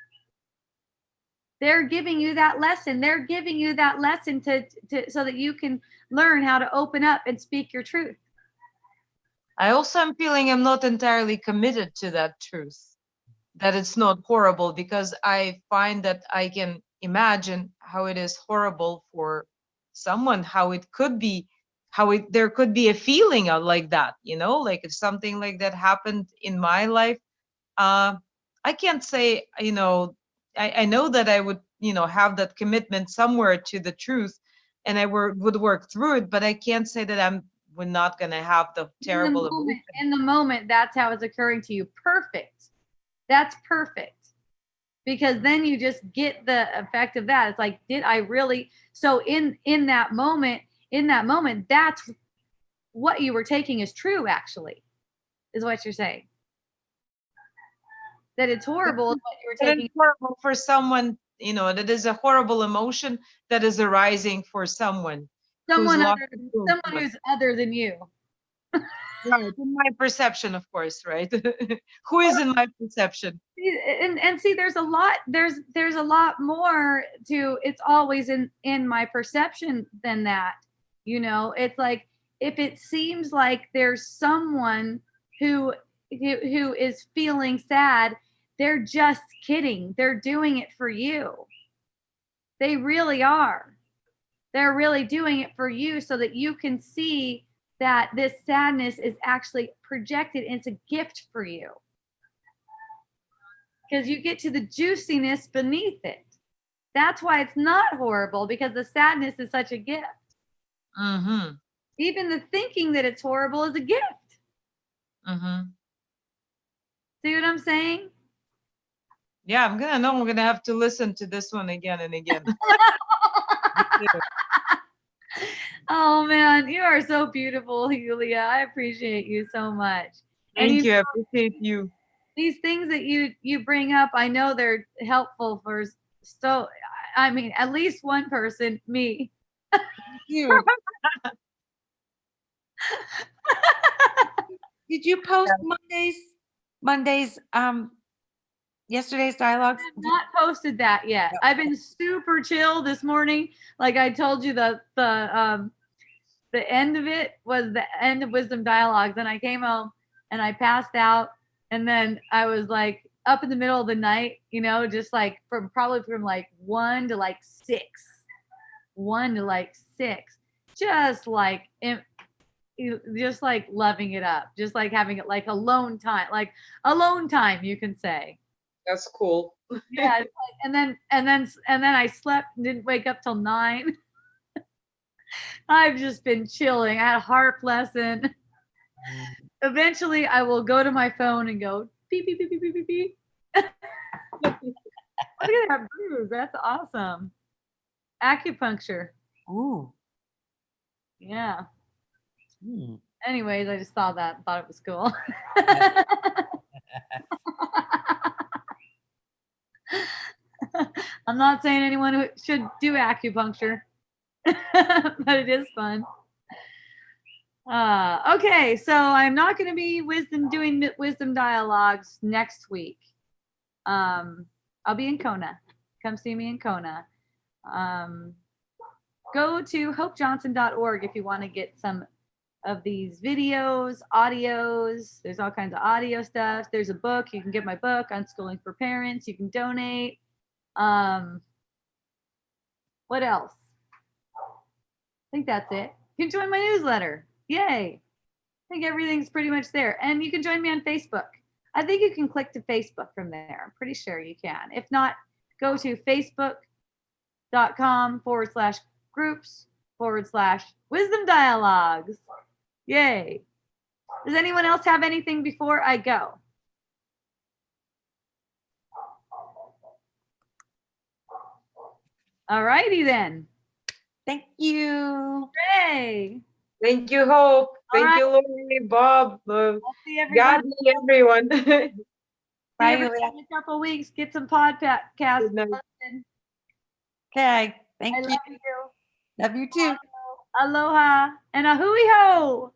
They're giving you that lesson. They're giving you that lesson to so that you can learn how to open up and speak your truth. I also am feeling I'm not entirely committed to that truth, that it's not horrible, because I find that I can imagine how it is horrible for someone, how it could be, there could be a feeling of like that, like if something like that happened in my life, I can't say, I know that I would, have that commitment somewhere to the truth, and I would work through it, but I can't say that we're not going to have the terrible emotion. In the moment, that's how it's occurring to you. Perfect. That's perfect. Because then you just get the effect of that. It's like, did I really? So in that moment, that's what you were taking as true, actually, is what you're saying. That it's horrible is what you were taking. It's horrible for someone, that is a horrible emotion that is arising for someone. Someone who's other than you. Right, in my perception, of course, right? Who is in my perception? And see, there's a lot more to it's always in my perception than that. It's like, if it seems like there's someone who is feeling sad, they're just kidding. They're doing it for you. They really are. They're really doing it for you so that you can see that this sadness is actually projected. It's a gift for you. Because you get to the juiciness beneath it. That's why it's not horrible, because the sadness is such a gift. Mm-hmm. Even the thinking that it's horrible is a gift. Mm-hmm. See what I'm saying? Yeah, I'm gonna have to listen to this one again and again. Oh man, you are so beautiful, Julia. I appreciate you so much. Thank you. I appreciate you. These things that you bring up, I know they're helpful for at least one person, me. You. Did you post Monday's yesterday's dialogues? I have not posted that yet. No. I've been super chill this morning. Like I told you, the end of it was the end of Wisdom Dialogues. And I came home and I passed out. And then I was like up in the middle of the night, just like from 1 to 6. 1 to 6. Just like loving it up. Just like having it like alone time, you can say. That's cool. Yeah. And then I slept and didn't wake up till 9. I've just been chilling. I had a harp lesson. Eventually, I will go to my phone and go beep beep beep beep beep beep beep. Look at that bruise. That's awesome. Acupuncture. Ooh. Yeah. Anyways, I just saw that and thought it was cool. I'm not saying anyone who should do acupuncture, but it is fun. Okay, so I'm not going to be doing wisdom dialogues next week. I'll be in Kona. Come see me in Kona. Go to hopejohnson.org if you want to get some of these videos, audios. There's all kinds of audio stuff. There's a book. You can get my book, Unschooling for Parents. You can donate. What else? I think that's it. You can join my newsletter. Yay. I think everything's pretty much there. And you can join me on Facebook. I think you can click to Facebook from there. I'm pretty sure you can. If not, go to facebook.com/groups/wisdom dialogues. Yay. Does anyone else have anything before I go? All righty then. Thank you. Hooray. Thank you, Hope. Thank right. you, Lori, Bob, I'll see everyone. God, everyone. See Bye, everyone Julia. in a couple weeks. Get some podcasts. Good night. Okay. I Thank you. love you. Love you too. Aloha and a hui ho.